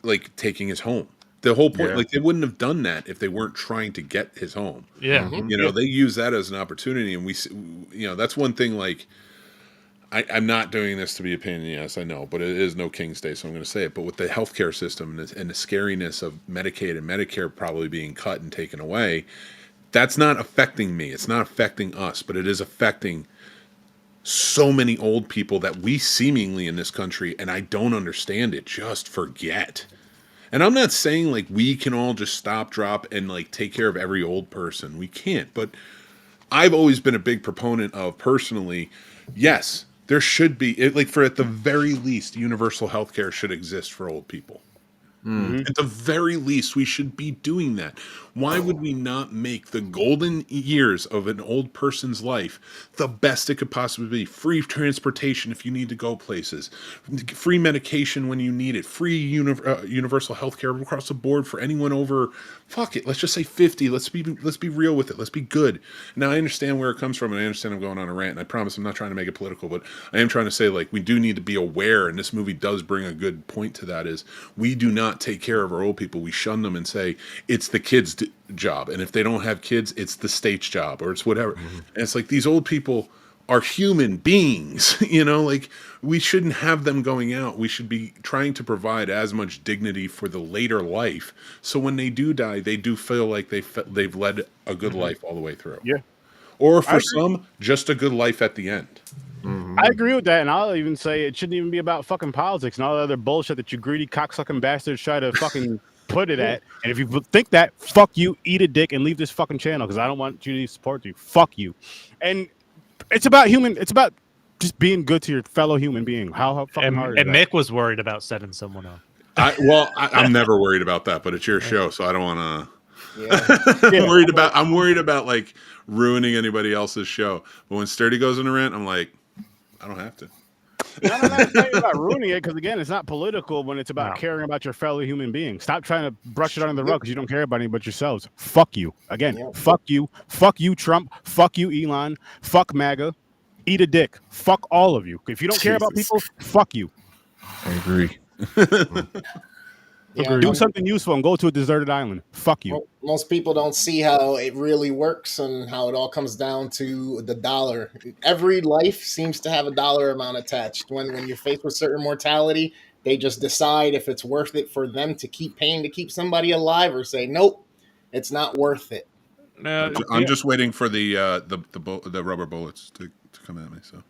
Speaker 1: like taking his home. The whole point,
Speaker 5: Yeah.
Speaker 1: like they wouldn't have done that if they weren't trying to get his home.
Speaker 2: Yeah.
Speaker 4: Mhm.
Speaker 1: You know, they use that as an opportunity, and that's one thing. Like, I'm not doing this to be a pain in the ass, I know, but it is no King's Day, so I'm going to say it. But with the healthcare system and the scariness of Medicaid and Medicare probably being cut and taken away, that's not affecting me. It's not affecting us, but it is affecting so many old people that we seemingly in this country, and I don't understand it, just forget. And I'm not saying like we can all just stop, drop, and like take care of every old person. We can't. But I've always been a big proponent of personally, yes, there should be like for at the very least, universal health care should exist for old people.
Speaker 3: Mhm.
Speaker 1: At the very least, we should be doing that. Why would we not make the golden years of an old person's life the best it could possibly be? Free transportation if you need to go places, free medication when you need it, free universal health care across the board for anyone over, fuck it, let's just say 50. Let's be real with it. Let's be good. Now, I understand where it comes from, and I understand I'm going on a rant, and I promise I'm not trying to make it political, but I am trying to say, like, we do need to be aware, and this movie does bring a good point to that, is we do not take care of our old people. We shun them and say it's the kids' job, and if they don't have kids, it's the state's job, or it's whatever. And it's like these old people are human beings, you know, like we shouldn't have them going out. We should be trying to provide as much dignity for the later life, so when they do die, they do feel like they've led a good life all the way through.
Speaker 3: Yeah.
Speaker 1: Or
Speaker 3: I
Speaker 1: for
Speaker 3: agree.
Speaker 1: some, just a good life at the end.
Speaker 3: I agree with that, and I'll even say it shouldn't even be about fucking politics and all the other bullshit that you greedy cocksucking bastards try to fucking put it at. And if you think that, fuck you, eat a dick, and leave this fucking channel because I don't want you to support you. Fuck you. And it's about It's about just being good to your fellow human being. How fucking hard is
Speaker 2: And
Speaker 3: that?
Speaker 2: Mick was worried about setting someone up.
Speaker 1: I'm never worried about that, but it's your show, so I don't want to.
Speaker 4: yeah.
Speaker 1: I'm worried about like ruining anybody else's show. But when Sturdy goes on a rant, I'm like, I don't have to.
Speaker 3: No, it's not about ruining it because again, it's not political when it's about
Speaker 2: No.
Speaker 3: caring about your fellow human being. Stop trying to brush it under the rug because you don't care about anybody but yourselves. Fuck you. Again,
Speaker 4: Yep.
Speaker 3: fuck you, Trump. Fuck you, Elon. Fuck MAGA. Eat a dick. Fuck all of you. If you don't care about
Speaker 1: Jesus.
Speaker 3: people, fuck you.
Speaker 1: I agree.
Speaker 4: Yeah,
Speaker 3: Do something useful and go to a deserted island. Fuck you.
Speaker 4: most people don't see how it really works and how it all comes down to the dollar. Every life seems to have a dollar amount attached. When you're faced with certain mortality, they just decide if it's worth it for them to keep paying to keep somebody alive, or say nope, it's not worth it.
Speaker 1: I'm just waiting for the rubber bullets to come at me. So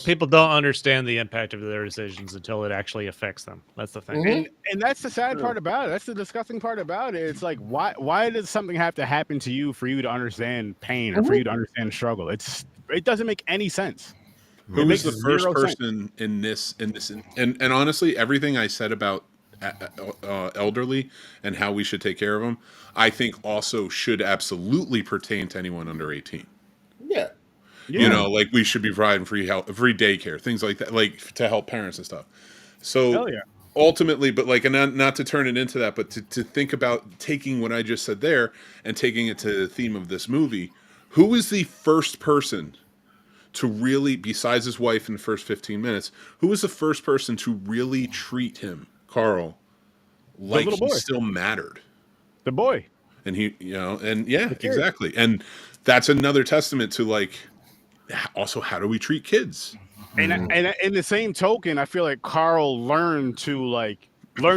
Speaker 2: People don't understand the impact of their decisions until it actually affects them. That's the thing.
Speaker 4: Mhm.
Speaker 3: And that's the sad part about it. That's the disgusting part about it. It's like why does something have to happen to you for you to understand pain or for you to understand struggle? It doesn't make any sense.
Speaker 1: who
Speaker 3: It
Speaker 1: was
Speaker 3: makes
Speaker 1: the first
Speaker 3: 0 sense.
Speaker 1: person in this and honestly, everything I said about elderly and how we should take care of them, I think also should absolutely pertain to anyone under 18.
Speaker 4: Yeah.
Speaker 1: You know, like we should be providing free daycare, things like that, like to help parents and stuff. So
Speaker 3: Hell yeah.
Speaker 1: ultimately, but like, and not to turn it into that, but to think about taking what I just said there and taking it to the theme of this movie. Who was the first person to really, besides his wife in the first 15 minutes, who was the first person to really treat him, Carl, like
Speaker 3: little
Speaker 1: he
Speaker 3: boy.
Speaker 1: still mattered?
Speaker 3: The boy.
Speaker 1: And he, you know, and yeah,
Speaker 3: kid.
Speaker 1: exactly. And that's another testament to like, also, how do we treat kids?
Speaker 3: And in the same token, I feel like Carl learned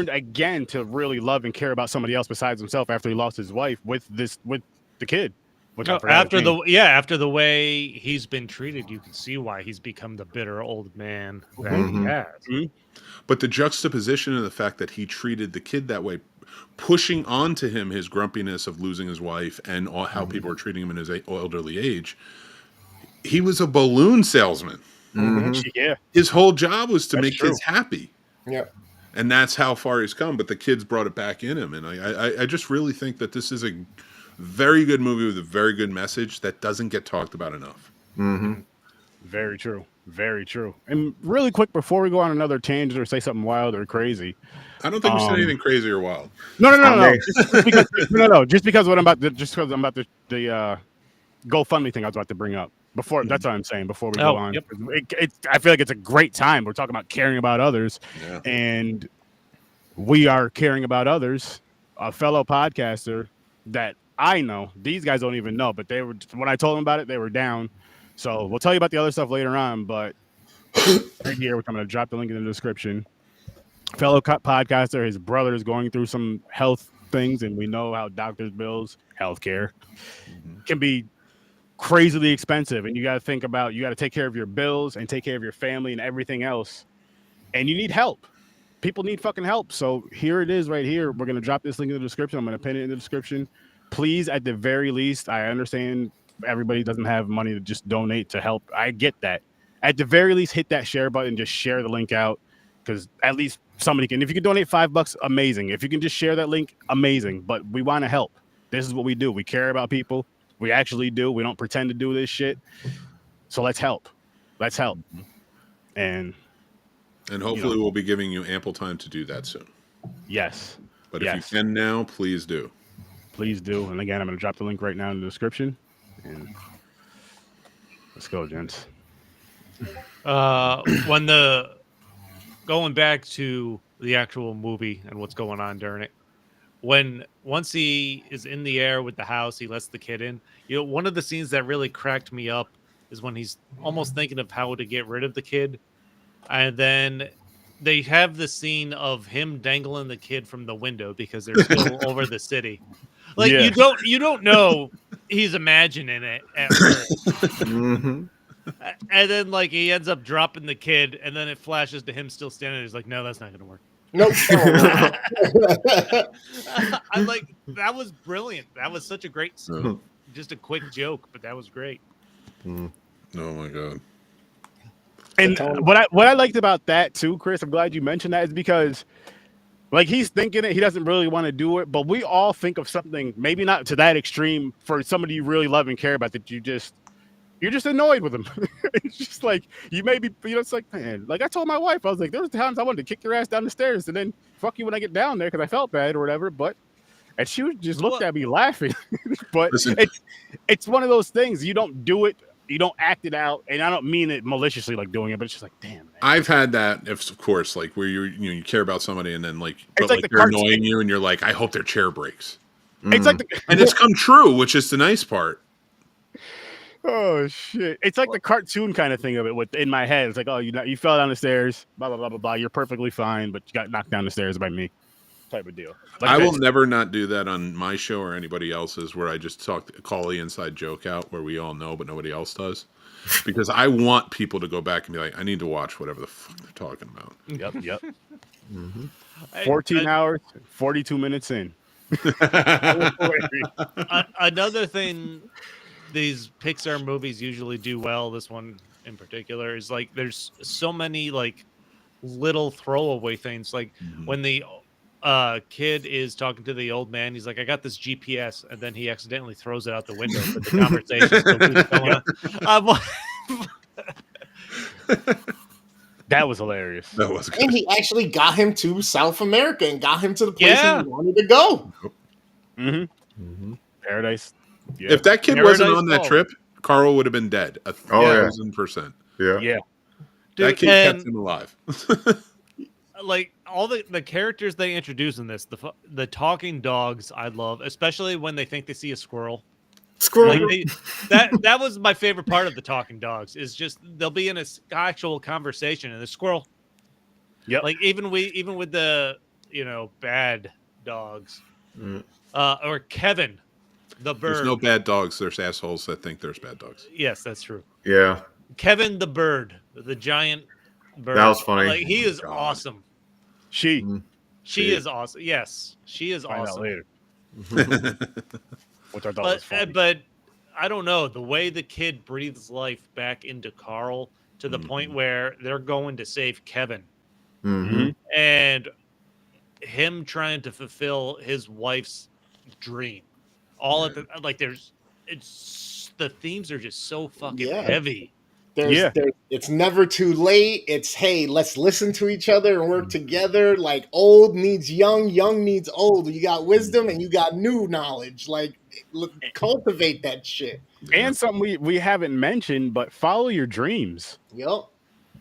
Speaker 3: again to really love and care about somebody else besides himself after he lost his wife with the kid. Which I forgot his name.
Speaker 2: After the way he's been treated, you can see why he's become the bitter old man that he has.
Speaker 1: But the juxtaposition of the fact that he treated the kid that way pushing onto him his grumpiness of losing his wife and how people are treating him in his elderly age. He was a balloon salesman.
Speaker 3: Yeah,
Speaker 1: His whole job was to
Speaker 3: That's
Speaker 1: make
Speaker 3: true.
Speaker 1: kids happy.
Speaker 4: Yep.
Speaker 1: And that's how far he's come. But the kids brought it back in him. And I just really think that this is a very good movie with a very good message that doesn't get talked about enough.
Speaker 3: very true. Very true. And really quick before we go on another tangent or say something wild or crazy.
Speaker 1: I don't think we said anything crazy or wild.
Speaker 3: No.
Speaker 5: Okay.
Speaker 3: Just because what I'm about to, the GoFundMe thing I was about to bring up before. That's what I'm saying before we go on.
Speaker 2: Yep.
Speaker 3: I feel like it's a great time. We're talking about caring about others, and we are caring about others. A fellow podcaster that I know, these guys don't even know, but they were when I told them about it, they were down. So we'll tell you about the other stuff later on. But right here, we're going to drop the link in the description. Fellow podcaster, his brother is going through some health things, and we know how doctors' bills, healthcare, can be crazily expensive. And you got to think about, you got to take care of your bills and take care of your family and everything else. And you need help. People need fucking help. So here it is right here. We're going to drop this link in the description. I'm going to pin it in the description. Please, at the very least, I understand everybody doesn't have money to just donate to help. I get that. At the very least, hit that share button. Just share the link out, because at least somebody can. If you can donate $5, amazing. If you can just share that link, amazing. But we want to help. This is what we do. We care about people. We actually do. We don't pretend to do this shit. So let's help. Let's help. And
Speaker 1: hopefully we'll be giving you ample time to do that soon.
Speaker 3: yes.
Speaker 1: But if you can now, please do.
Speaker 3: Please do. And again, I'm going to drop the link right now in the description. And let's go, gents.
Speaker 2: Going back to the actual movie and what's going on during it, once he is in the air with the house, he lets the kid in. One of the scenes that really cracked me up is when he's almost thinking of how to get rid of the kid, and then they have the scene of him dangling the kid from the window because they're still over the city. Like you don't know he's imagining it at first. And then like he ends up dropping the kid, and then it flashes to him still standing there. He's like, no, that's not gonna work.
Speaker 4: Nope.
Speaker 2: I'm like, that was brilliant. That was such a great scene. Just a quick joke, but that was great.
Speaker 1: Oh my god.
Speaker 3: And what I liked about that too, Chris, I'm glad you mentioned that, is because like he's thinking it, he doesn't really want to do it, but we all think of something, maybe not to that extreme, for somebody you really love and care about, that you're just annoyed with him. It's just like, you may be, it's like, man, like I told my wife, I was like, there was times I wanted to kick your ass down the stairs and then fuck you when I get down there because I felt bad or whatever, and she would just looked at me laughing. But
Speaker 1: listen,
Speaker 3: it's one of those things, you don't do it, you don't act it out, and I don't mean it maliciously like doing it, but it's just like, damn, man.
Speaker 1: I've had that, of course, like where you care about somebody and then like,
Speaker 3: It's
Speaker 1: but
Speaker 3: like
Speaker 1: like
Speaker 3: the
Speaker 1: they're
Speaker 3: cartoon.
Speaker 1: annoying you and you're like, I hope their chair breaks.
Speaker 3: It's like
Speaker 1: And it's come true, which is the nice part.
Speaker 3: oh shit! It's like the cartoon kind of thing of it in my head. It's like, oh, you fell down the stairs, blah blah blah blah blah. You're perfectly fine, but you got knocked down the stairs by me, type of deal. Like
Speaker 1: I will never not do that on my show or anybody else's, where I just call the inside joke out where we all know but nobody else does, because I want people to go back and be like, I need to watch whatever the fuck they're talking about.
Speaker 3: Yep. 14 hours, 42 minutes in.
Speaker 2: Another thing these Pixar movies usually do well, this one in particular, is like there's so many like little throwaway things. Like when the kid is talking to the old man, he's like, I got this GPS, and then he accidentally throws it out the window, but the conversation still keeps going.
Speaker 3: That was hilarious.
Speaker 1: That was good.
Speaker 4: And he actually got him to South America and got him to the place he wanted to go.
Speaker 3: Paradise. Yeah.
Speaker 1: If that kid wasn't on that
Speaker 2: Falls.
Speaker 1: trip, Carl would have been dead 1,000%.
Speaker 5: Yeah.
Speaker 1: That kid kept him alive.
Speaker 2: Like all the characters they introduce in this, the talking dogs, I love, especially when they think they see a squirrel.
Speaker 5: Squirrel.
Speaker 2: Like that was my favorite part of the talking dogs, is just they'll be in a actual conversation and the squirrel.
Speaker 3: Yeah.
Speaker 2: Like even with the bad dogs, or Kevin, the bird.
Speaker 1: There's no bad dogs. There's assholes that think there's bad dogs.
Speaker 2: Yes, that's true.
Speaker 5: Yeah.
Speaker 2: Kevin the bird, the giant bird.
Speaker 5: That was funny.
Speaker 2: Like he is awesome.
Speaker 3: She
Speaker 2: She is awesome. Yes, she is
Speaker 3: Find out
Speaker 2: awesome.
Speaker 3: later. Which I thought was funny.
Speaker 2: But I don't know, the way the kid breathes life back into Carl to the point where they're going to save Kevin, and him trying to fulfill his wife's dream. All at the the themes are just so fucking heavy.
Speaker 4: It's never too late. It's, hey, let's listen to each other and work together. Like, old needs young, young needs old. You got wisdom and you got new knowledge. Like, cultivate that shit.
Speaker 3: And something we haven't mentioned, but follow your dreams.
Speaker 4: Yep.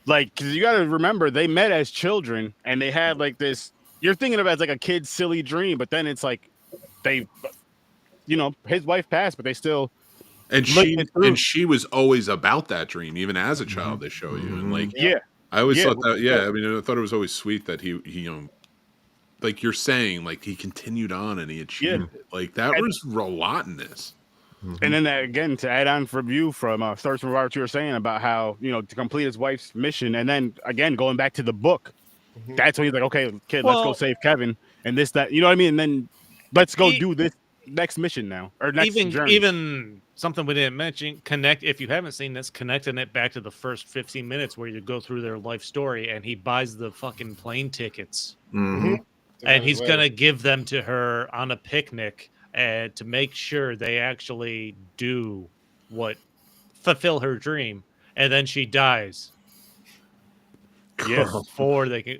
Speaker 3: Like, because you got to remember, they met as children, and they had like this. You're thinking of it as like a kid's silly dream, but then it's like his wife passed, but they still.
Speaker 1: And she was always about that dream, even as a child. They show you, and like, I always thought that. Yeah, I mean, I thought it was always sweet that he like you're saying, like he continued on and he achieved it. Like that was a lot in this.
Speaker 3: And then again, to add on from you from starts from what you were saying about how to complete his wife's mission, and then again going back to the book, that's when he's like, okay, kid, let's go save Kevin, and this that you know what I mean, and then let's go do this next mission now or next journey.
Speaker 2: Even something we didn't mention, if you haven't seen this, connecting it back to the first 15 minutes where you go through their life story, and he buys the fucking plane tickets, and he's gonna give them to her on a picnic. To make sure they actually fulfill her dream, and then she dies. Before they can,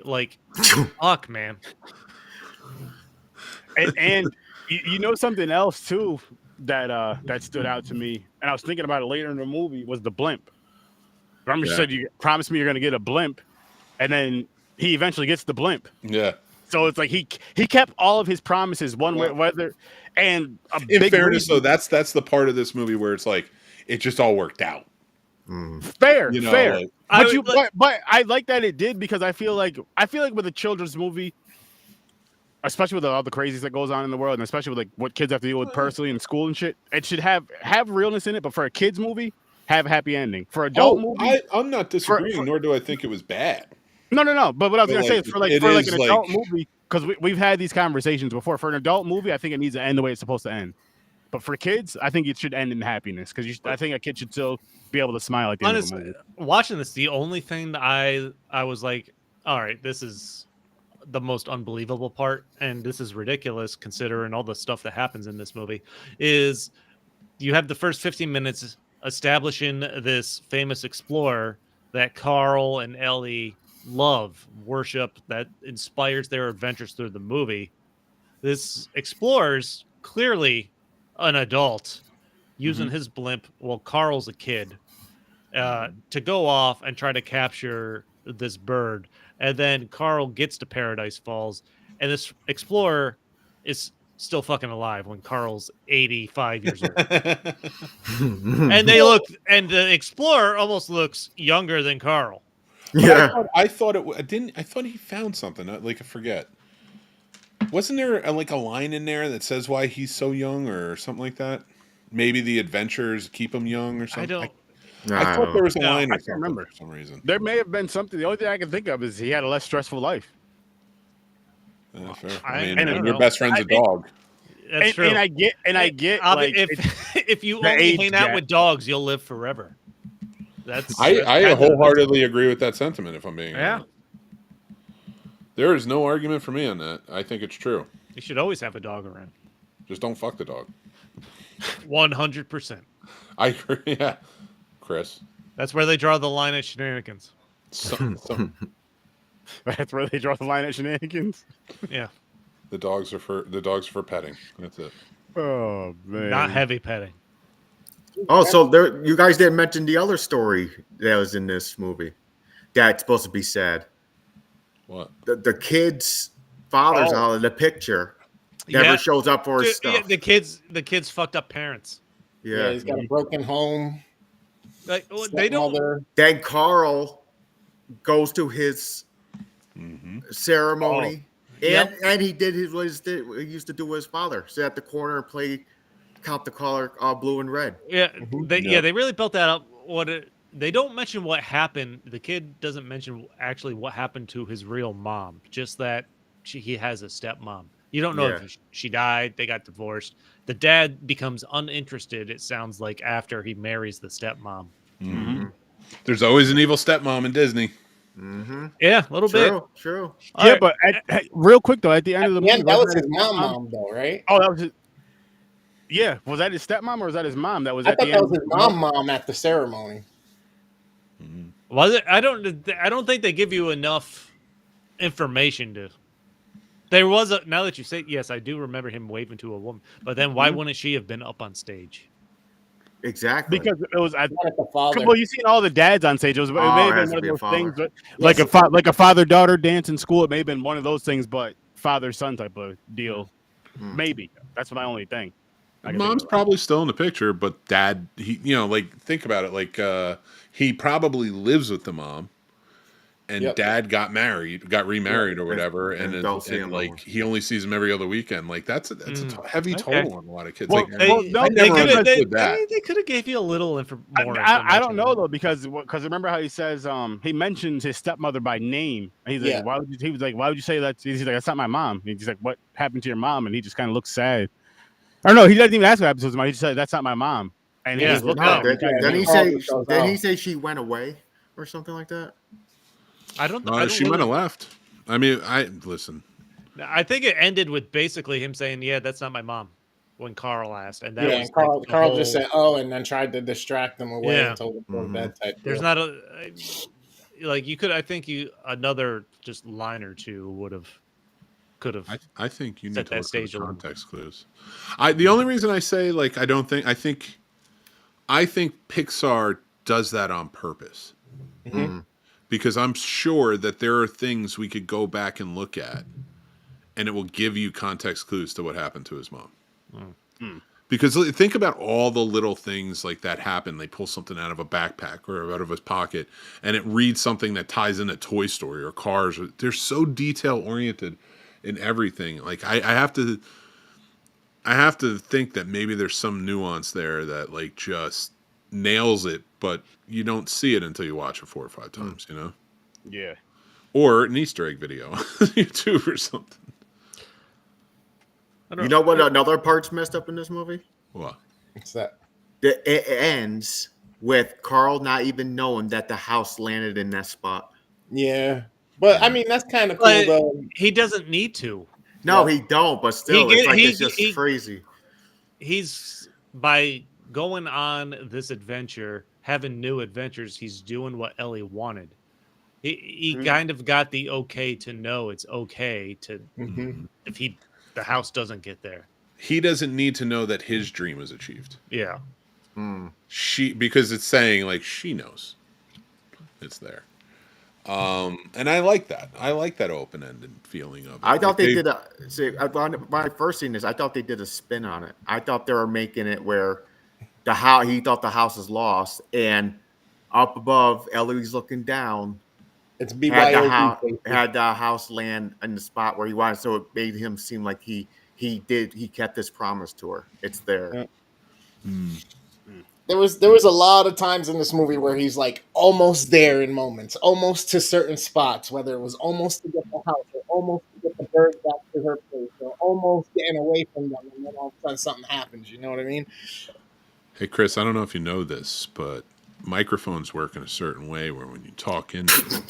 Speaker 2: fuck, man.
Speaker 3: And something else too that stood out to me, and I was thinking about it later in the movie, was the blimp. Remember, you said you promised me you're gonna get a blimp, and then he eventually gets the blimp.
Speaker 1: Yeah.
Speaker 3: So it's like he kept all of his promises one way, whether. And
Speaker 1: in fairness, though, that's the part of this movie where it's like it just all worked out.
Speaker 3: Fair. But I like that it did, because I feel like with a children's movie, especially with all the crazies that goes on in the world, and especially with like what kids have to deal with personally in school and shit, it should have realness in it. But for a kids movie, have a happy ending. For adult movie,
Speaker 1: I'm not disagreeing, nor do I think it was bad.
Speaker 3: No. But what I was gonna say is for an adult movie. Because we've had these conversations before. For an adult movie, I think it needs to end the way it's supposed to end. But for kids, I think it should end in happiness. Because I think a kid should still be able to smile at the end of the movie.
Speaker 2: Watching this, the only thing that I was like, all right, this is the most unbelievable part, and this is ridiculous considering all the stuff that happens in this movie, is you have the first 15 minutes establishing this famous explorer that Carl and Ellie worship, that inspires their adventures through the movie. This explorer's clearly an adult using his blimp while Carl's a kid to go off and try to capture this bird. And then Carl gets to Paradise Falls, and this explorer is still fucking alive when Carl's 85 years old. And the explorer almost looks younger than Carl.
Speaker 1: Yeah, I thought he found something. Like, I forget. Wasn't there a line in there that says why he's so young or something like that? Maybe the adventures keep him young or something. I thought there was a line. I can't remember for some reason.
Speaker 3: There may have been something. The only thing I can think of is he had a less stressful life.
Speaker 1: Fair. I mean, your best friend's a dog.
Speaker 2: That's true.
Speaker 3: And I get.
Speaker 2: If you only hang out with dogs, you'll live forever.
Speaker 1: I wholeheartedly agree with that sentiment, if I'm being honest. There is no argument for me on that. I think it's true.
Speaker 2: You should always have a dog around.
Speaker 1: Just don't fuck the dog.
Speaker 2: 100%.
Speaker 1: I agree. Yeah, Chris.
Speaker 2: That's where they draw the line at shenanigans.
Speaker 3: That's where they draw the line at shenanigans.
Speaker 2: Yeah.
Speaker 1: The dogs are for petting. That's it.
Speaker 3: Oh man.
Speaker 2: Not heavy petting.
Speaker 5: Oh, so you guys didn't mention the other story that was in this movie that's supposed to be sad.
Speaker 1: What?
Speaker 5: The kid's father's out of the picture. Never shows up for his stuff.
Speaker 2: The kids fucked up parents.
Speaker 4: Yeah, he's got a broken home.
Speaker 2: They don't.
Speaker 5: Then Carl goes to his ceremony, and he did what he used to do with his father. Sit at the corner and count the color blue and red.
Speaker 2: Yeah, they really built that up. They don't mention what happened. The kid doesn't mention actually what happened to his real mom. Just that he has a stepmom. You don't know
Speaker 5: Yeah.
Speaker 2: if she died, they got divorced. The dad becomes uninterested, it sounds like, after he marries the stepmom.
Speaker 3: Mm-hmm.
Speaker 1: There's always an evil stepmom in Disney.
Speaker 5: Mm-hmm.
Speaker 2: Yeah, a little bit.
Speaker 5: True.
Speaker 2: All
Speaker 3: Yeah,
Speaker 2: right.
Speaker 3: but real quick though, at the end of the movie,
Speaker 4: that was
Speaker 3: wasn't
Speaker 4: his
Speaker 3: that
Speaker 4: mom though, right?
Speaker 3: Oh, that was his. Yeah, was that his stepmom or was that his mom? That was
Speaker 4: I
Speaker 3: at
Speaker 4: thought
Speaker 3: the
Speaker 4: that
Speaker 3: end.
Speaker 4: was his mom at the ceremony.
Speaker 2: Was it? I don't think they give you enough information to. There was a. Now that you say, yes, I do remember him waving to a woman. But then why wouldn't she have been up on stage?
Speaker 5: Exactly.
Speaker 3: Because it was.
Speaker 4: One at the father.
Speaker 3: Well, you've seen all the dads on stage. It may
Speaker 5: Oh,
Speaker 3: have
Speaker 5: it
Speaker 3: been
Speaker 5: has
Speaker 3: one
Speaker 5: to
Speaker 3: of
Speaker 5: be a
Speaker 3: those
Speaker 5: father.
Speaker 3: things, but
Speaker 4: Yes,
Speaker 3: like a father-daughter dance in school. It may have been one of those things, but father-son type of deal. Maybe that's my only thing. I can think
Speaker 1: Mom's
Speaker 3: of.
Speaker 1: probably still in the picture, but dad, like, think about it. Like, he probably lives with the mom, and
Speaker 4: Yep.
Speaker 1: dad got remarried or whatever,
Speaker 5: and don't see him no more.
Speaker 1: like, he only sees him every other weekend. Like, that's a heavy
Speaker 2: Okay.
Speaker 1: toll on a lot of kids.
Speaker 3: Well,
Speaker 1: like,
Speaker 3: no,
Speaker 1: I
Speaker 3: they
Speaker 1: never
Speaker 3: could've-
Speaker 1: understood that.
Speaker 2: They could have gave you a little more information.
Speaker 3: I don't know though because remember how he says he mentions his stepmother by name. And he's like,
Speaker 4: Yeah.
Speaker 3: why would you say that? He's like, that's not my mom. And he's like, what happened to your mom? And he just kind of looks sad. Or no, he doesn't even ask what happened to his mom. He just said, that's not my mom. And he
Speaker 2: Yeah.
Speaker 3: just looked
Speaker 5: No,
Speaker 3: at him.
Speaker 5: didn't he say she went away or something like that?
Speaker 2: I don't.
Speaker 1: She might have left. I mean, listen.
Speaker 2: I think it ended with basically him saying, "Yeah, that's not my mom," when Carl asked, and that
Speaker 4: Yeah,
Speaker 2: was
Speaker 4: and Carl,
Speaker 2: like the
Speaker 4: Carl just
Speaker 2: whole-
Speaker 4: said, "Oh," and then tried to distract them away
Speaker 2: Yeah.
Speaker 4: and told them to go to bed type.
Speaker 2: There's
Speaker 4: deal.
Speaker 2: not a like you could. I think another just line or two could have.
Speaker 1: I think you
Speaker 2: Set
Speaker 1: need to
Speaker 2: that
Speaker 1: look for the
Speaker 2: stage a little
Speaker 1: context clues. The only reason I say, like, I think Pixar does that on purpose. Because I'm sure that there are things we could go back and look at, and it will give you context clues to what happened to his mom. Because think about all the little things like that happen. They pull something out of a backpack or out of his pocket, and it reads something that ties into Toy Story or Cars. They're so detail oriented in everything. Like, I have to think that maybe there's some nuance there that, like, just nails it, but you don't see it until you watch it 4 or 5 times, you know?
Speaker 3: Yeah.
Speaker 1: Or an Easter egg video on YouTube or something.
Speaker 5: You know what another part's messed up in this movie?
Speaker 1: What?
Speaker 4: What's that?
Speaker 5: It ends with Carl not even knowing that the house landed in that spot.
Speaker 4: Yeah, but I mean that's kind of cool
Speaker 2: But
Speaker 4: though.
Speaker 2: he doesn't need to.
Speaker 5: No,
Speaker 4: Yeah.
Speaker 5: he don't, but still, it's just crazy.
Speaker 2: He's by going on this adventure, having new adventures. He's doing what Ellie wanted. He kind of got the okay to know it's okay to if the house doesn't get there.
Speaker 1: He doesn't need to know that his dream is achieved.
Speaker 2: Yeah.
Speaker 1: Because it's saying, like, she knows it's there. And I like that. I like that open-ended feeling of it.
Speaker 5: I thought they did when I first seen this, I thought they did a spin on it. I thought they were making it where he thought the house is lost, and up above, Ellie's looking down.
Speaker 4: It's
Speaker 5: had the house land in the spot where he wanted, so it made him seem like he kept his promise to her. It's there.
Speaker 4: Yeah. There was a lot of times in this movie where he's like almost there in moments, almost to certain spots, whether it was almost to get the house or almost to get the bird back to her place or almost getting away from them, and then all of a sudden something happens. You know what I mean?
Speaker 1: Hey, Chris, I don't know if you know this, but microphones work in a certain way where when you talk into them.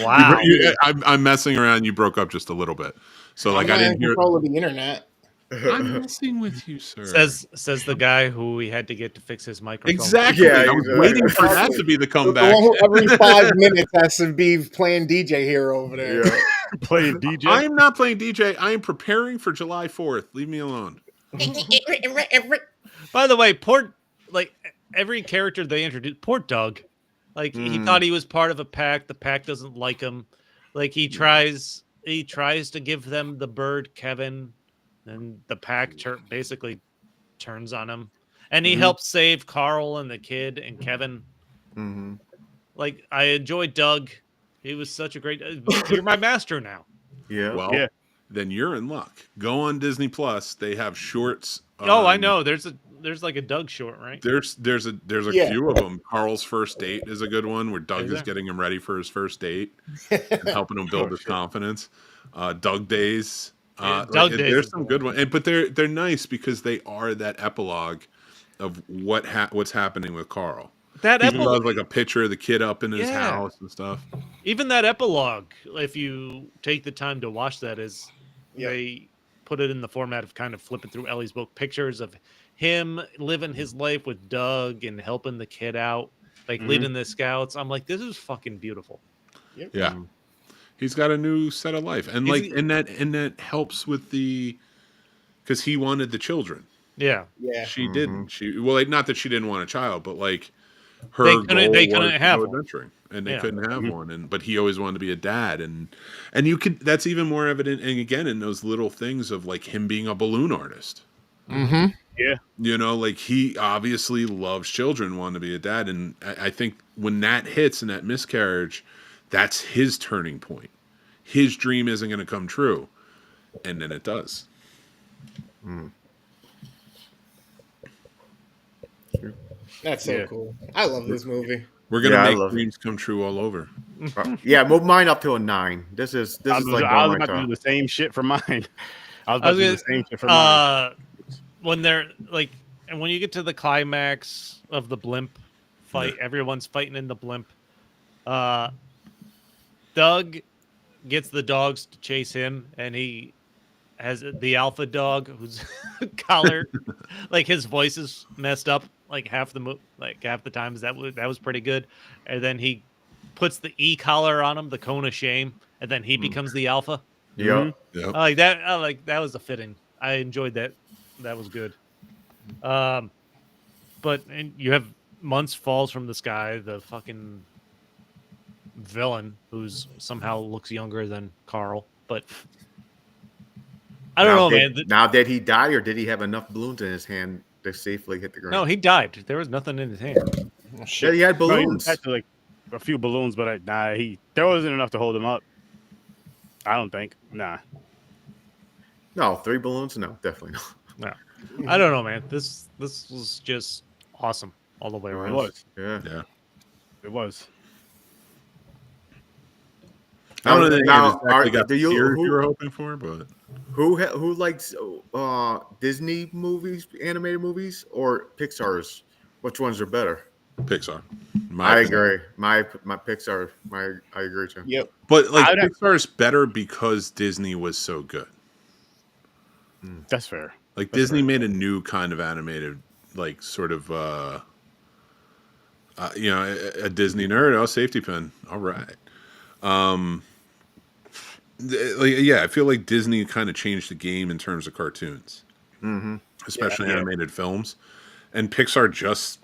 Speaker 2: Wow.
Speaker 1: I'm messing around. You broke up just a little bit. So, like,
Speaker 4: I'm
Speaker 1: I
Speaker 4: not in
Speaker 1: didn't hear.
Speaker 4: control of the internet.
Speaker 1: I'm messing with you, sir.
Speaker 2: Says the guy who we had to get to fix his microphone.
Speaker 1: Exactly.
Speaker 5: Yeah,
Speaker 1: I was waiting for that to be the
Speaker 4: The
Speaker 1: comeback.
Speaker 4: one who every 5 minutes has to be playing DJ here over there.
Speaker 5: Yeah.
Speaker 3: Playing DJ.
Speaker 1: I am not playing DJ. I am preparing for July 4th. Leave me alone.
Speaker 2: By the way, every character they introduced, poor Doug. Like he thought he was part of a pack. The pack doesn't like him. Like he tries to give them the bird, Kevin, and the pack basically turns on him. And he helps save Carl and the kid and Kevin. Like I enjoyed Doug. He was such a great. You're my master now.
Speaker 5: Yeah.
Speaker 1: Well,
Speaker 3: Yeah.
Speaker 1: then you're in luck. Go on Disney Plus. They have shorts.
Speaker 2: Oh, I know. There's there's like a Doug short, right?
Speaker 1: There's a
Speaker 4: Yeah.
Speaker 1: few of them. Carl's first date is a good one where Doug
Speaker 2: Is
Speaker 1: is
Speaker 2: there?
Speaker 1: getting him ready for his first date and helping him build
Speaker 3: Oh,
Speaker 1: his
Speaker 3: shit.
Speaker 1: confidence. Doug Days.
Speaker 2: Yeah, Doug Days
Speaker 1: There's
Speaker 2: is
Speaker 1: some
Speaker 2: the
Speaker 1: good
Speaker 2: one.
Speaker 1: ones, but they're nice because they are that epilogue of what's happening with Carl.
Speaker 2: That
Speaker 1: He
Speaker 2: epilogue,
Speaker 1: draws like a picture of the kid up in his
Speaker 2: Yeah.
Speaker 1: house and stuff.
Speaker 2: even that epilogue, if you take the time to watch that, is
Speaker 4: Yep.
Speaker 2: they put it in the format of kind of flipping through Ellie's book, pictures of him living his life with Doug and helping the kid out, like
Speaker 3: Mhm.
Speaker 2: leading the scouts. I'm like, this is fucking beautiful.
Speaker 4: Yep.
Speaker 1: Yeah. He's got a new set of life. And
Speaker 2: He's-
Speaker 1: and that helps with because he wanted the children.
Speaker 2: Yeah,
Speaker 4: Yeah.
Speaker 1: She
Speaker 5: Mhm.
Speaker 1: didn't. Not that she didn't want a child, but like her
Speaker 2: They
Speaker 1: goal
Speaker 2: couldn't
Speaker 1: was to
Speaker 2: have
Speaker 1: go
Speaker 2: one.
Speaker 1: adventuring, and they
Speaker 2: Yeah.
Speaker 1: couldn't have
Speaker 3: Mhm.
Speaker 1: one. But he always wanted to be a dad, and you could. That's even more evident, and again in those little things of like him being a balloon artist.
Speaker 4: Mm-hmm.
Speaker 1: You know, like he obviously loves children, wanted to be a dad, and I think when that hits and that miscarriage, that's his turning point. His dream isn't going to come true, and then it does.
Speaker 4: That's so
Speaker 3: Yeah.
Speaker 4: cool. I love this movie.
Speaker 1: We're going to
Speaker 5: Yeah, I
Speaker 1: make
Speaker 5: love it.
Speaker 1: dreams come true all over.
Speaker 5: Yeah, move mine up to a 9. This is
Speaker 3: I was,
Speaker 5: like
Speaker 3: I was
Speaker 5: going my
Speaker 3: about to do
Speaker 5: top.
Speaker 3: the same shit for mine. I was
Speaker 2: I
Speaker 3: about
Speaker 2: was
Speaker 3: to do
Speaker 2: gonna-
Speaker 3: the same shit for mine.
Speaker 2: when they're like, and when you get to the climax of the blimp fight, everyone's fighting in the blimp. Doug gets the dogs to chase him, and he has the alpha dog who's collar, like his voice is messed up like half the times. That was pretty good. And then he puts the collar on him, the cone of shame, and then he becomes the alpha.
Speaker 5: Yep.
Speaker 1: Yep.
Speaker 2: I like that was a fitting. I enjoyed that. That was good. But and you have Months falls from the sky, the fucking villain who's somehow looks younger than Carl, but I don't know, man.
Speaker 5: Now did he die or did he have enough balloons in his hand to safely hit the ground?
Speaker 2: No, he died. There was nothing in his hand.
Speaker 4: Oh,
Speaker 5: Yeah,
Speaker 4: shit.
Speaker 5: he had
Speaker 3: No, he
Speaker 5: balloons.
Speaker 3: had to, like a few balloons, but there wasn't enough to hold him up. I don't think. Nah.
Speaker 5: No, 3 balloons? No, definitely not.
Speaker 2: No, I don't know, man. This was just awesome all the way
Speaker 3: It
Speaker 2: around.
Speaker 3: was.
Speaker 5: Yeah.
Speaker 1: Yeah.
Speaker 3: It was.
Speaker 1: I don't know
Speaker 5: Now,
Speaker 1: that exactly got
Speaker 5: do
Speaker 1: the
Speaker 5: you-
Speaker 1: tears
Speaker 5: who-
Speaker 1: you were hoping for, but
Speaker 5: Who likes Disney movies, animated movies, or Pixar's? Which ones are better?
Speaker 1: Pixar.
Speaker 5: I agree. My Pixar. I agree too.
Speaker 4: Yep.
Speaker 1: But like
Speaker 3: I'd have-
Speaker 1: Pixar's better because Disney was so good.
Speaker 3: That's fair.
Speaker 1: Like
Speaker 3: That's
Speaker 1: Disney
Speaker 3: right.
Speaker 1: made a new kind of animated, like sort of, a Disney nerd. Oh, safety pin. All right. I feel like Disney kind of changed the game in terms of cartoons, especially
Speaker 3: Yeah.
Speaker 1: animated films, and Pixar just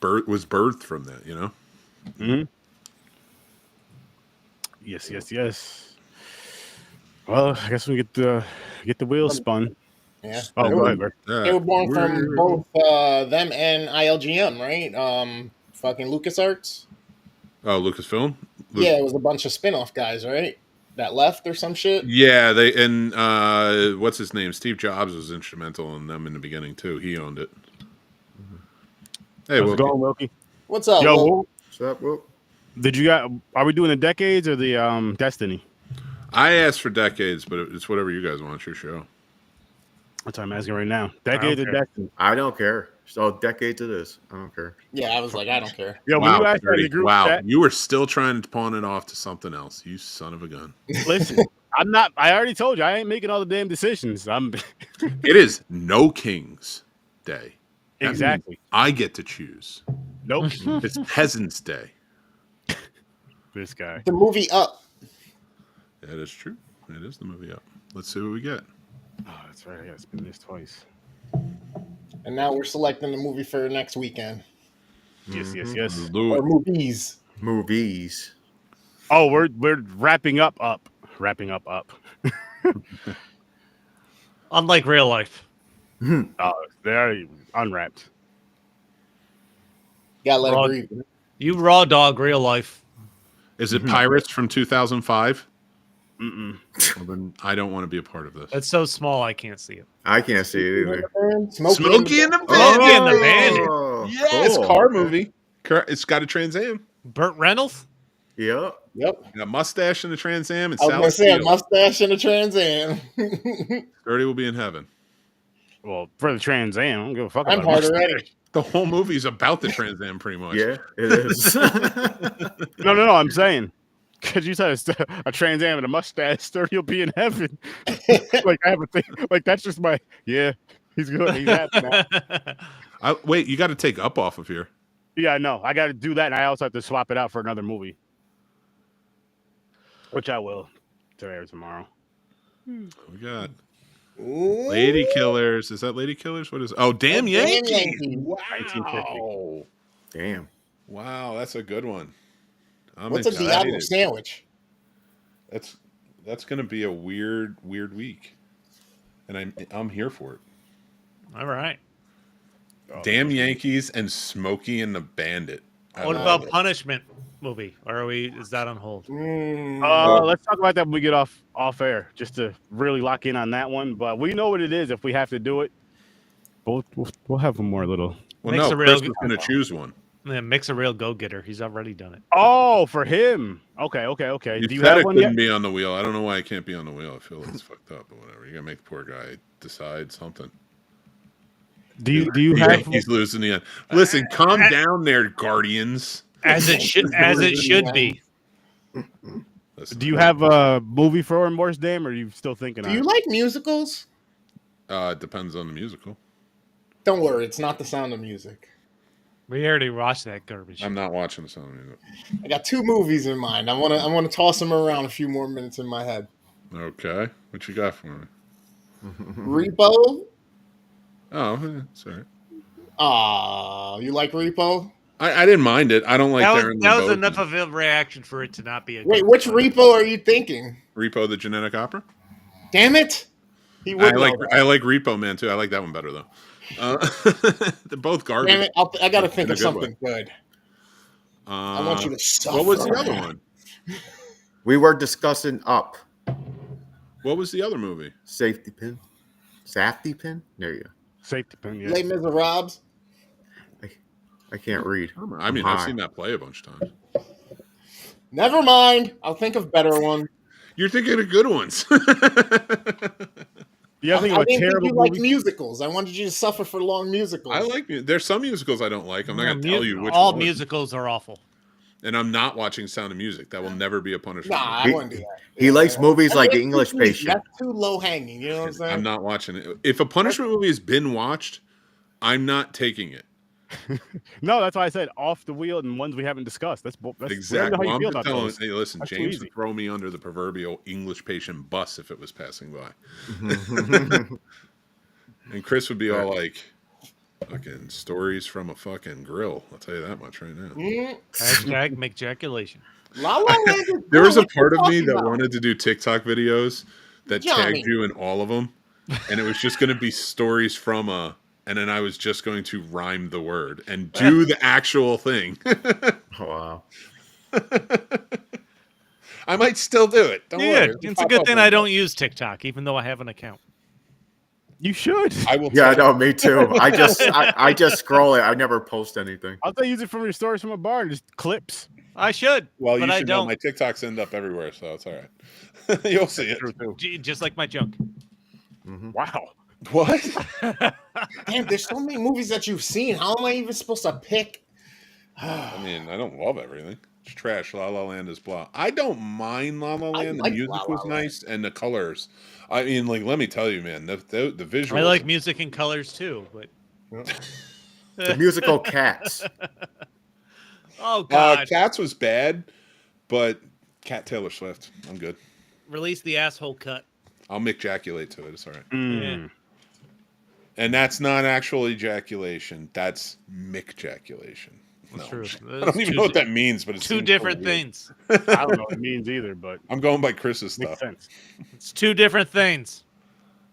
Speaker 1: was birthed from that. You know.
Speaker 3: Mm-hmm. Yes. Well, I guess we get the wheels spun.
Speaker 4: Yeah.
Speaker 3: Oh,
Speaker 4: They
Speaker 3: go
Speaker 4: were-
Speaker 3: ahead, Bert.
Speaker 4: They were born from both them and ILGM, right? Fucking LucasArts.
Speaker 1: Oh, Lucasfilm.
Speaker 4: Yeah, it was a bunch of spin-off guys, right? That left or some shit.
Speaker 1: Yeah, what's his name? Steve Jobs was instrumental in them in the beginning too. He owned it. Hey,
Speaker 3: How's
Speaker 1: well,
Speaker 3: it going, Wilkie?
Speaker 4: What's up?
Speaker 3: Yo,
Speaker 4: Will?
Speaker 3: Will,
Speaker 5: What's up, Will?
Speaker 3: are we doing the decades or the Destiny?
Speaker 1: I asked for decades, but it's whatever you guys want. It's your show.
Speaker 3: That's what I'm asking right now. Decades or
Speaker 2: care.
Speaker 3: Destiny?
Speaker 5: I don't care. So decades it is. I don't care.
Speaker 4: Yeah, I was like, I don't care.
Speaker 3: Yo, when you asked that in the
Speaker 1: Dirty.
Speaker 3: group
Speaker 1: Wow,
Speaker 3: chat,
Speaker 1: you were still trying to pawn it off to something else. You son of a gun.
Speaker 3: listen, I'm not. I already told you I ain't making all the damn decisions. I'm
Speaker 1: It is no King's Day. That
Speaker 3: exactly.
Speaker 1: means I get to choose.
Speaker 3: Nope.
Speaker 1: It's Peasants' Day.
Speaker 3: This guy.
Speaker 4: The movie Up.
Speaker 1: That is true. It is the movie Up. Let's see what we get.
Speaker 3: Oh, that's right. I gotta spin this twice.
Speaker 4: And now we're selecting the movie for next weekend.
Speaker 3: Yes.
Speaker 4: Or
Speaker 1: Lou-
Speaker 4: movies.
Speaker 5: Movies.
Speaker 3: Oh, we're wrapping up. Wrapping up.
Speaker 2: Unlike real life.
Speaker 3: Oh, they're unwrapped.
Speaker 4: Gotta let
Speaker 2: Raw-
Speaker 4: it breathe.
Speaker 2: You raw dog real life.
Speaker 1: Is it Pirates from 2005?
Speaker 3: Mm-mm.
Speaker 1: Well, then I don't want to be a part of this.
Speaker 2: It's so small I can't see it.
Speaker 5: I can't see it either.
Speaker 1: Smokey and the
Speaker 2: Smokey and the Bandit.
Speaker 5: Oh,
Speaker 1: Yes,
Speaker 5: cool.
Speaker 1: car
Speaker 5: Okay.
Speaker 1: movie. It's got a Trans Am.
Speaker 2: Burt Reynolds.
Speaker 5: Yep.
Speaker 4: Yep.
Speaker 1: Got a mustache in the Trans Am, and
Speaker 4: I was
Speaker 1: Sally
Speaker 4: gonna say a
Speaker 1: Field.
Speaker 4: mustache and a Trans Am.
Speaker 1: Dirty will be in heaven.
Speaker 3: Well, for the Trans Am, I don't give a fuck
Speaker 4: I'm
Speaker 3: about
Speaker 4: hard
Speaker 3: it.
Speaker 4: already.
Speaker 1: The whole movie's about the Trans Am, pretty much.
Speaker 5: Yeah, it is.
Speaker 3: No. I'm saying, because you said a Trans Am and a mustache, Sturdy will be in heaven. Like I have a thing. Like that's just my yeah. He's good. He's happy now.
Speaker 1: Wait, you got to take Up off of here.
Speaker 3: Yeah, I know. I got to do that, and I also have to swap it out for another movie, which I will today or tomorrow.
Speaker 1: We got
Speaker 4: Ooh.
Speaker 1: Lady Killers. Is that Lady Killers? What is? Oh, Damn
Speaker 4: Damn
Speaker 1: Yankees!
Speaker 4: Yankees.
Speaker 1: Wow,
Speaker 5: Damn.
Speaker 1: wow, that's a good one. I'm
Speaker 4: What's a
Speaker 1: excited.
Speaker 4: Diablo sandwich?
Speaker 1: That's gonna be a weird week, and I'm here for it.
Speaker 2: All right.
Speaker 1: Damn Yankees and Smokey and the Bandit.
Speaker 2: What about Punishment movie? Or is that on hold?
Speaker 3: Let's talk about that when we get off air, just to really lock in on that one. But we know what it is if we have to do it. But we'll have one more little.
Speaker 1: Well,
Speaker 2: Makes
Speaker 1: no,
Speaker 2: a real
Speaker 1: Chris was gonna choose one.
Speaker 2: Yeah, Mick's a real go-getter. He's already done it.
Speaker 3: Oh, for him. Okay.
Speaker 1: You
Speaker 3: Do you
Speaker 1: said
Speaker 3: have
Speaker 1: it
Speaker 3: one
Speaker 1: couldn't
Speaker 3: yet?
Speaker 1: be on the wheel. I don't know why it can't be on the wheel. I feel it's fucked up, but whatever. You gotta make the poor guy decide something.
Speaker 3: Do you have?
Speaker 1: He's losing the end. Listen, calm down there, Guardians.
Speaker 2: As it should be.
Speaker 1: Listen,
Speaker 3: Do you have a movie for Remorse, Dam, or are you still thinking?
Speaker 4: Do
Speaker 3: on
Speaker 4: you
Speaker 3: it?
Speaker 4: like musicals?
Speaker 1: it depends on the musical.
Speaker 4: Don't worry, it's not The Sound of Music.
Speaker 2: We already watched that garbage.
Speaker 1: I'm not watching the Sound of Music.
Speaker 4: I got two movies in mind. I wanna toss them around a few more minutes in my head.
Speaker 1: Okay, what you got for me?
Speaker 4: Repo.
Speaker 1: Oh, sorry.
Speaker 4: You like Repo?
Speaker 1: I didn't mind it. I don't like Darren
Speaker 2: that was
Speaker 1: LeBeau.
Speaker 2: enough of a reaction for it to not be a
Speaker 4: Wait,
Speaker 2: good
Speaker 4: which
Speaker 2: one.
Speaker 4: Repo are you thinking?
Speaker 1: Repo the Genetic Opera.
Speaker 4: Damn it! He
Speaker 1: I
Speaker 4: would
Speaker 1: like
Speaker 4: know.
Speaker 1: I like Repo Man too. I like that one better though. They're both garbage.
Speaker 4: Damn it! I gotta think
Speaker 1: In a
Speaker 4: of
Speaker 1: good
Speaker 4: something good. I want you to suffer.
Speaker 1: What was the other one?
Speaker 5: We were discussing Up.
Speaker 1: What was the other movie?
Speaker 5: Safety pin. Safety pin? There you go.
Speaker 3: Safety pin? Yeah.
Speaker 4: Les Miserables.
Speaker 5: I can't read.
Speaker 1: I mean, I've seen that play a bunch of times.
Speaker 4: Never mind. I'll think of better ones.
Speaker 1: You're thinking of good ones.
Speaker 3: You have to think
Speaker 4: I
Speaker 3: of a
Speaker 4: didn't think
Speaker 3: terrible
Speaker 4: you like
Speaker 3: movie.
Speaker 4: musicals. I wanted you to suffer for long musicals.
Speaker 1: I like. There's some musicals I don't like. I'm not going to tell you which
Speaker 2: all
Speaker 1: one.
Speaker 2: musicals are awful.
Speaker 1: And I'm not watching Sound of Music. That will never be a punishment.
Speaker 4: Nah, I wouldn't do that.
Speaker 5: He likes movies like
Speaker 4: That's
Speaker 5: English
Speaker 4: too easy.
Speaker 5: Patient.
Speaker 4: That's too low hanging. You know what I'm saying?
Speaker 1: I'm not watching it. If a punishment movie has been watched, I'm not taking it.
Speaker 3: No, that's why I said off the wheel and ones we haven't discussed. That's
Speaker 1: Exactly.
Speaker 3: How you
Speaker 1: Well,
Speaker 3: feel
Speaker 1: I'm
Speaker 3: about
Speaker 1: telling.
Speaker 3: those.
Speaker 1: Hey, listen,
Speaker 3: That's too
Speaker 1: James
Speaker 3: easy.
Speaker 1: would throw me under the proverbial English Patient bus if it was passing by, and Chris would be all like, "Fucking stories from a fucking grill." I'll tell you that much right now.
Speaker 2: Hashtag McJaculation.
Speaker 4: La La Land is
Speaker 1: There was a
Speaker 4: good.
Speaker 1: part
Speaker 4: What
Speaker 1: of
Speaker 4: you
Speaker 1: me
Speaker 4: talking
Speaker 1: that
Speaker 4: about?
Speaker 1: wanted to do TikTok videos that
Speaker 4: Johnny.
Speaker 1: tagged you in all of them, and it was just going to be stories from and then I was just going to rhyme the word and do the actual thing.
Speaker 5: Oh, wow.
Speaker 1: I might still do it. Don't
Speaker 2: Yeah,
Speaker 1: worry.
Speaker 2: it's a good thing I don't use TikTok, even though I have an account.
Speaker 3: You should.
Speaker 1: I will.
Speaker 5: Yeah,
Speaker 1: tell
Speaker 5: no, me too. I just scroll it. I never post anything.
Speaker 3: I'll use it from your stories from a bar and just clips.
Speaker 2: I should,
Speaker 1: Well,
Speaker 2: but
Speaker 1: you
Speaker 2: I
Speaker 1: should know
Speaker 2: don't.
Speaker 1: my TikToks end up everywhere, so it's all right. You'll see it.
Speaker 2: Just like my junk.
Speaker 3: Wow.
Speaker 1: What?
Speaker 4: Damn, there's so many movies that you've seen. How am I even supposed to pick?
Speaker 1: I mean, I don't love everything. It's trash. La La Land is blah. I don't mind La La Land.
Speaker 4: like
Speaker 1: The music
Speaker 4: La La
Speaker 1: was
Speaker 4: Land.
Speaker 1: nice, and the colors. I mean, like, let me tell you, man, the visuals.
Speaker 2: I like music and colors too, but
Speaker 5: The musical Cats.
Speaker 2: oh god,
Speaker 1: Cats was bad, but Cat Taylor Swift. I'm good.
Speaker 2: release the asshole cut.
Speaker 1: I'll McJaculate to it. It's all right.
Speaker 3: Mm.
Speaker 1: And that's not actual ejaculation. That's McJaculation. No,
Speaker 2: True.
Speaker 1: I don't even know what that means, but it's
Speaker 2: Two different things.
Speaker 3: I don't know what it means either, but
Speaker 1: I'm going by Chris's
Speaker 3: makes
Speaker 1: stuff.
Speaker 3: sense.
Speaker 2: It's two different things.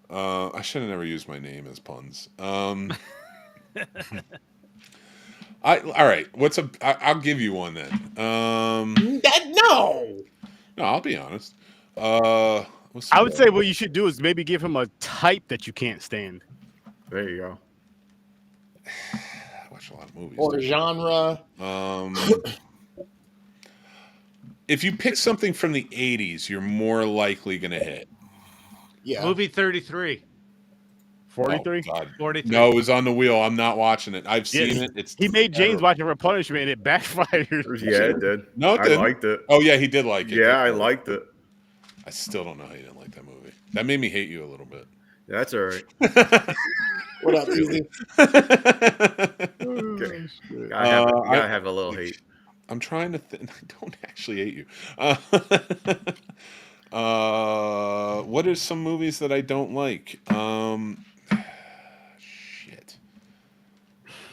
Speaker 1: I should have never used my name as puns. All right. I'll give you one then.
Speaker 4: No.
Speaker 1: No, I'll be honest. What's the
Speaker 3: I would say what you should do is maybe give him a type that you can't stand.
Speaker 5: There you go.
Speaker 1: I watch a lot of movies.
Speaker 4: Or genre.
Speaker 1: If you pick something from the 80s, you're more likely going to hit.
Speaker 4: Yeah.
Speaker 2: Movie 33.
Speaker 3: 43.
Speaker 1: Oh, God.
Speaker 2: 43.
Speaker 1: No, it was on the wheel. I'm not watching it. I've seen it. It's
Speaker 3: He made James
Speaker 1: terrible.
Speaker 3: watch it for punishment, and it backfired.
Speaker 5: Yeah, it did.
Speaker 1: No, it
Speaker 5: I
Speaker 1: didn't.
Speaker 5: liked it.
Speaker 1: Oh, yeah, he did like it.
Speaker 5: Yeah, I liked it.
Speaker 1: I still don't know how you didn't like that movie. That made me hate you a little bit.
Speaker 5: That's all right.
Speaker 4: What up, Easy?
Speaker 5: Okay. Gotta have a little hate.
Speaker 1: I'm trying to think. I don't actually hate you. What are some movies that I don't like? Shit.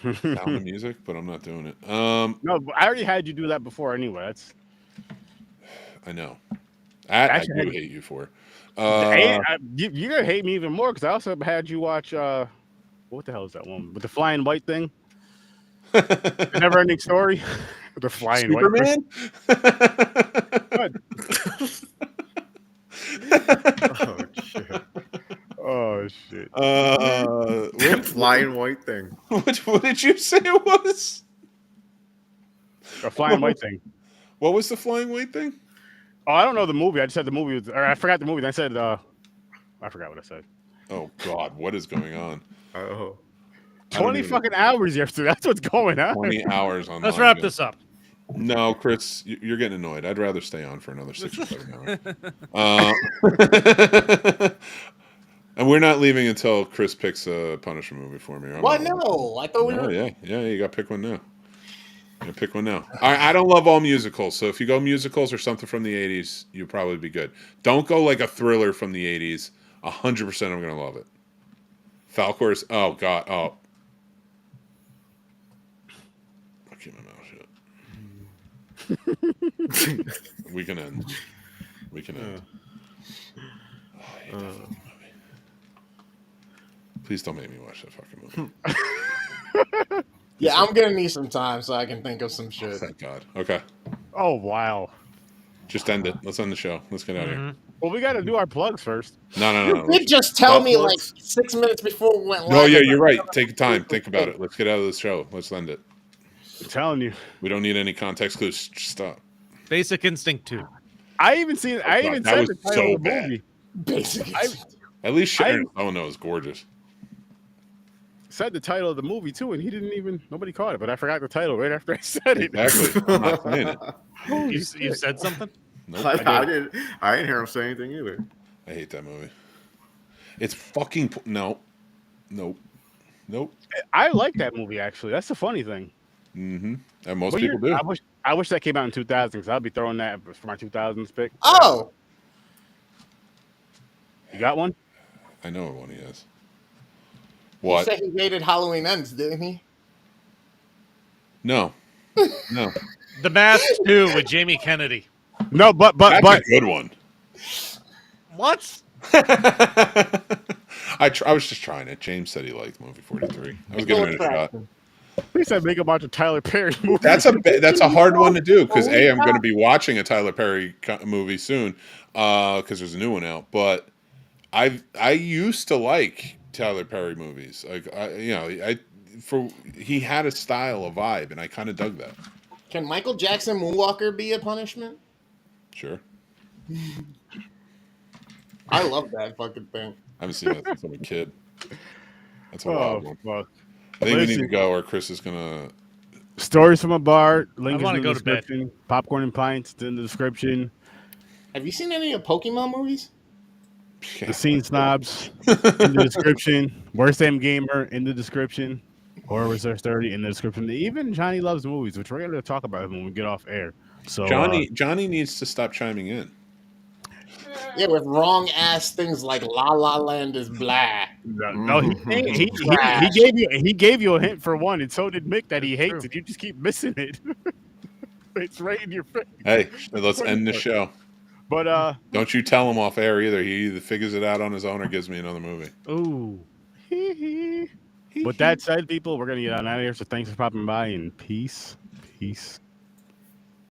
Speaker 1: Sound of Music, but I'm not doing it.
Speaker 3: No, but I already had you do that before anyway. That's
Speaker 1: I know. That
Speaker 3: Actually,
Speaker 1: I do hate you for.
Speaker 3: you're gonna hate me even more because I also had you watch what the hell is that one with the flying white thing? The never-ending story. The flying
Speaker 1: Superman?
Speaker 3: white.
Speaker 5: Oh shit!
Speaker 3: Oh shit!
Speaker 5: Flying white thing.
Speaker 1: What did you say it was?
Speaker 3: A flying white thing.
Speaker 1: What was the flying white thing?
Speaker 3: Oh, I don't know the movie. I just said the movie was, or I forgot the movie. I said I forgot what I said.
Speaker 1: Oh God, what is going on?
Speaker 5: Oh.
Speaker 3: 20 fucking hours yesterday. That's what's going on.
Speaker 1: 20 hours on.
Speaker 2: Let's wrap this up.
Speaker 1: No, Chris, you're getting annoyed. I'd rather stay on for another 6 or 7 hours. And we're not leaving until Chris picks a Punisher movie for me.
Speaker 4: What? No, I thought we
Speaker 1: Oh
Speaker 4: were.
Speaker 1: yeah, you got to pick one now. You pick one now. I don't love all musicals, so if you go musicals or something from the 80s, you'll probably be good. Don't go like a thriller from the 80s. 100% I'm going to love it. Falcor's, oh God, oh. I keep my mouth shut. We can end. Oh, I hate that fucking movie. Please don't make me watch that fucking movie.
Speaker 4: Yeah, I'm gonna need some time so I can think of some shit.
Speaker 1: Thank God. Okay.
Speaker 3: Oh wow.
Speaker 1: Just end it. Let's end the show. Let's get out of here.
Speaker 3: Well, we got to do our plugs first.
Speaker 1: No.
Speaker 4: You did just tell me
Speaker 5: Stop
Speaker 4: like
Speaker 5: plugs.
Speaker 4: 6 minutes before we went live.
Speaker 1: No, yeah, you're right. Take your time. Think about it. Let's get out of the show. Let's end it.
Speaker 3: I'm telling you.
Speaker 1: We don't need any context clues. Just stop.
Speaker 2: Basic Instinct 2.
Speaker 3: I even said
Speaker 1: that
Speaker 3: the
Speaker 1: was
Speaker 3: title
Speaker 1: so
Speaker 3: of the
Speaker 1: bad.
Speaker 3: movie.
Speaker 4: Basically.
Speaker 1: At least Sharon Stone is gorgeous.
Speaker 3: Said the title of the movie too, and he didn't even. Nobody caught it, but I forgot the title right after I said it.
Speaker 1: Exactly. I'm not saying it.
Speaker 2: You said something?
Speaker 1: Nope.
Speaker 5: I didn't hear him say anything either.
Speaker 1: I hate that movie. It's fucking nope.
Speaker 3: I like that movie actually. That's the funny thing.
Speaker 1: Mm-hmm. And most
Speaker 3: What
Speaker 1: people
Speaker 3: year-
Speaker 1: do.
Speaker 3: I wish that came out in 2000 because I'll be throwing that for my 2000s pick.
Speaker 4: Oh,
Speaker 3: You got one?
Speaker 1: I know what one he is.
Speaker 4: he
Speaker 1: What?
Speaker 4: said he waited Halloween Ends, didn't he?
Speaker 1: No. No.
Speaker 2: The Mask 2 with Jamie Kennedy.
Speaker 3: No, but
Speaker 1: That's a good one.
Speaker 2: What?
Speaker 1: I was just trying it. James said he liked movie 43. I was giving it a shot.
Speaker 3: he said make a bunch of Tyler Perry movies.
Speaker 1: That's a hard one to do because I'm going to be watching a Tyler Perry movie soon because there's a new one out. But I used to like Tyler Perry movies. Like he had a style, a vibe, and I kind of dug that.
Speaker 4: Can Michael Jackson Moonwalker be a punishment?
Speaker 1: Sure.
Speaker 4: I love that fucking thing.
Speaker 1: I haven't seen that since I'm a kid. That's a wild one.
Speaker 3: fuck.
Speaker 1: I think we need
Speaker 3: Listen.
Speaker 1: to go, or Chris is gonna.
Speaker 3: Stories from a bar. Link is
Speaker 2: wanna
Speaker 3: in the
Speaker 2: go to bed.
Speaker 3: description. Popcorn and Pints it's in the description.
Speaker 4: Have you seen any of Pokemon movies?
Speaker 3: The Scene Snobs in the description. Worst Damn Gamer in the description. Horror Research 30 in the description. Even Johnny Loves Movies, which we're going to talk about when we get off air. So
Speaker 1: Johnny needs to stop chiming in.
Speaker 4: Yeah, with wrong ass things like La La Land is blah.
Speaker 3: No, he gave you a hint for one, and so did Mick that he hates it. You just keep missing it. It's right in your face.
Speaker 1: Hey, let's end the show.
Speaker 3: But
Speaker 1: Don't you tell him off air either. He either figures it out on his own or gives me another movie.
Speaker 2: Ooh.
Speaker 3: with that said, people, we're gonna get on out of here. So thanks for popping by, and peace.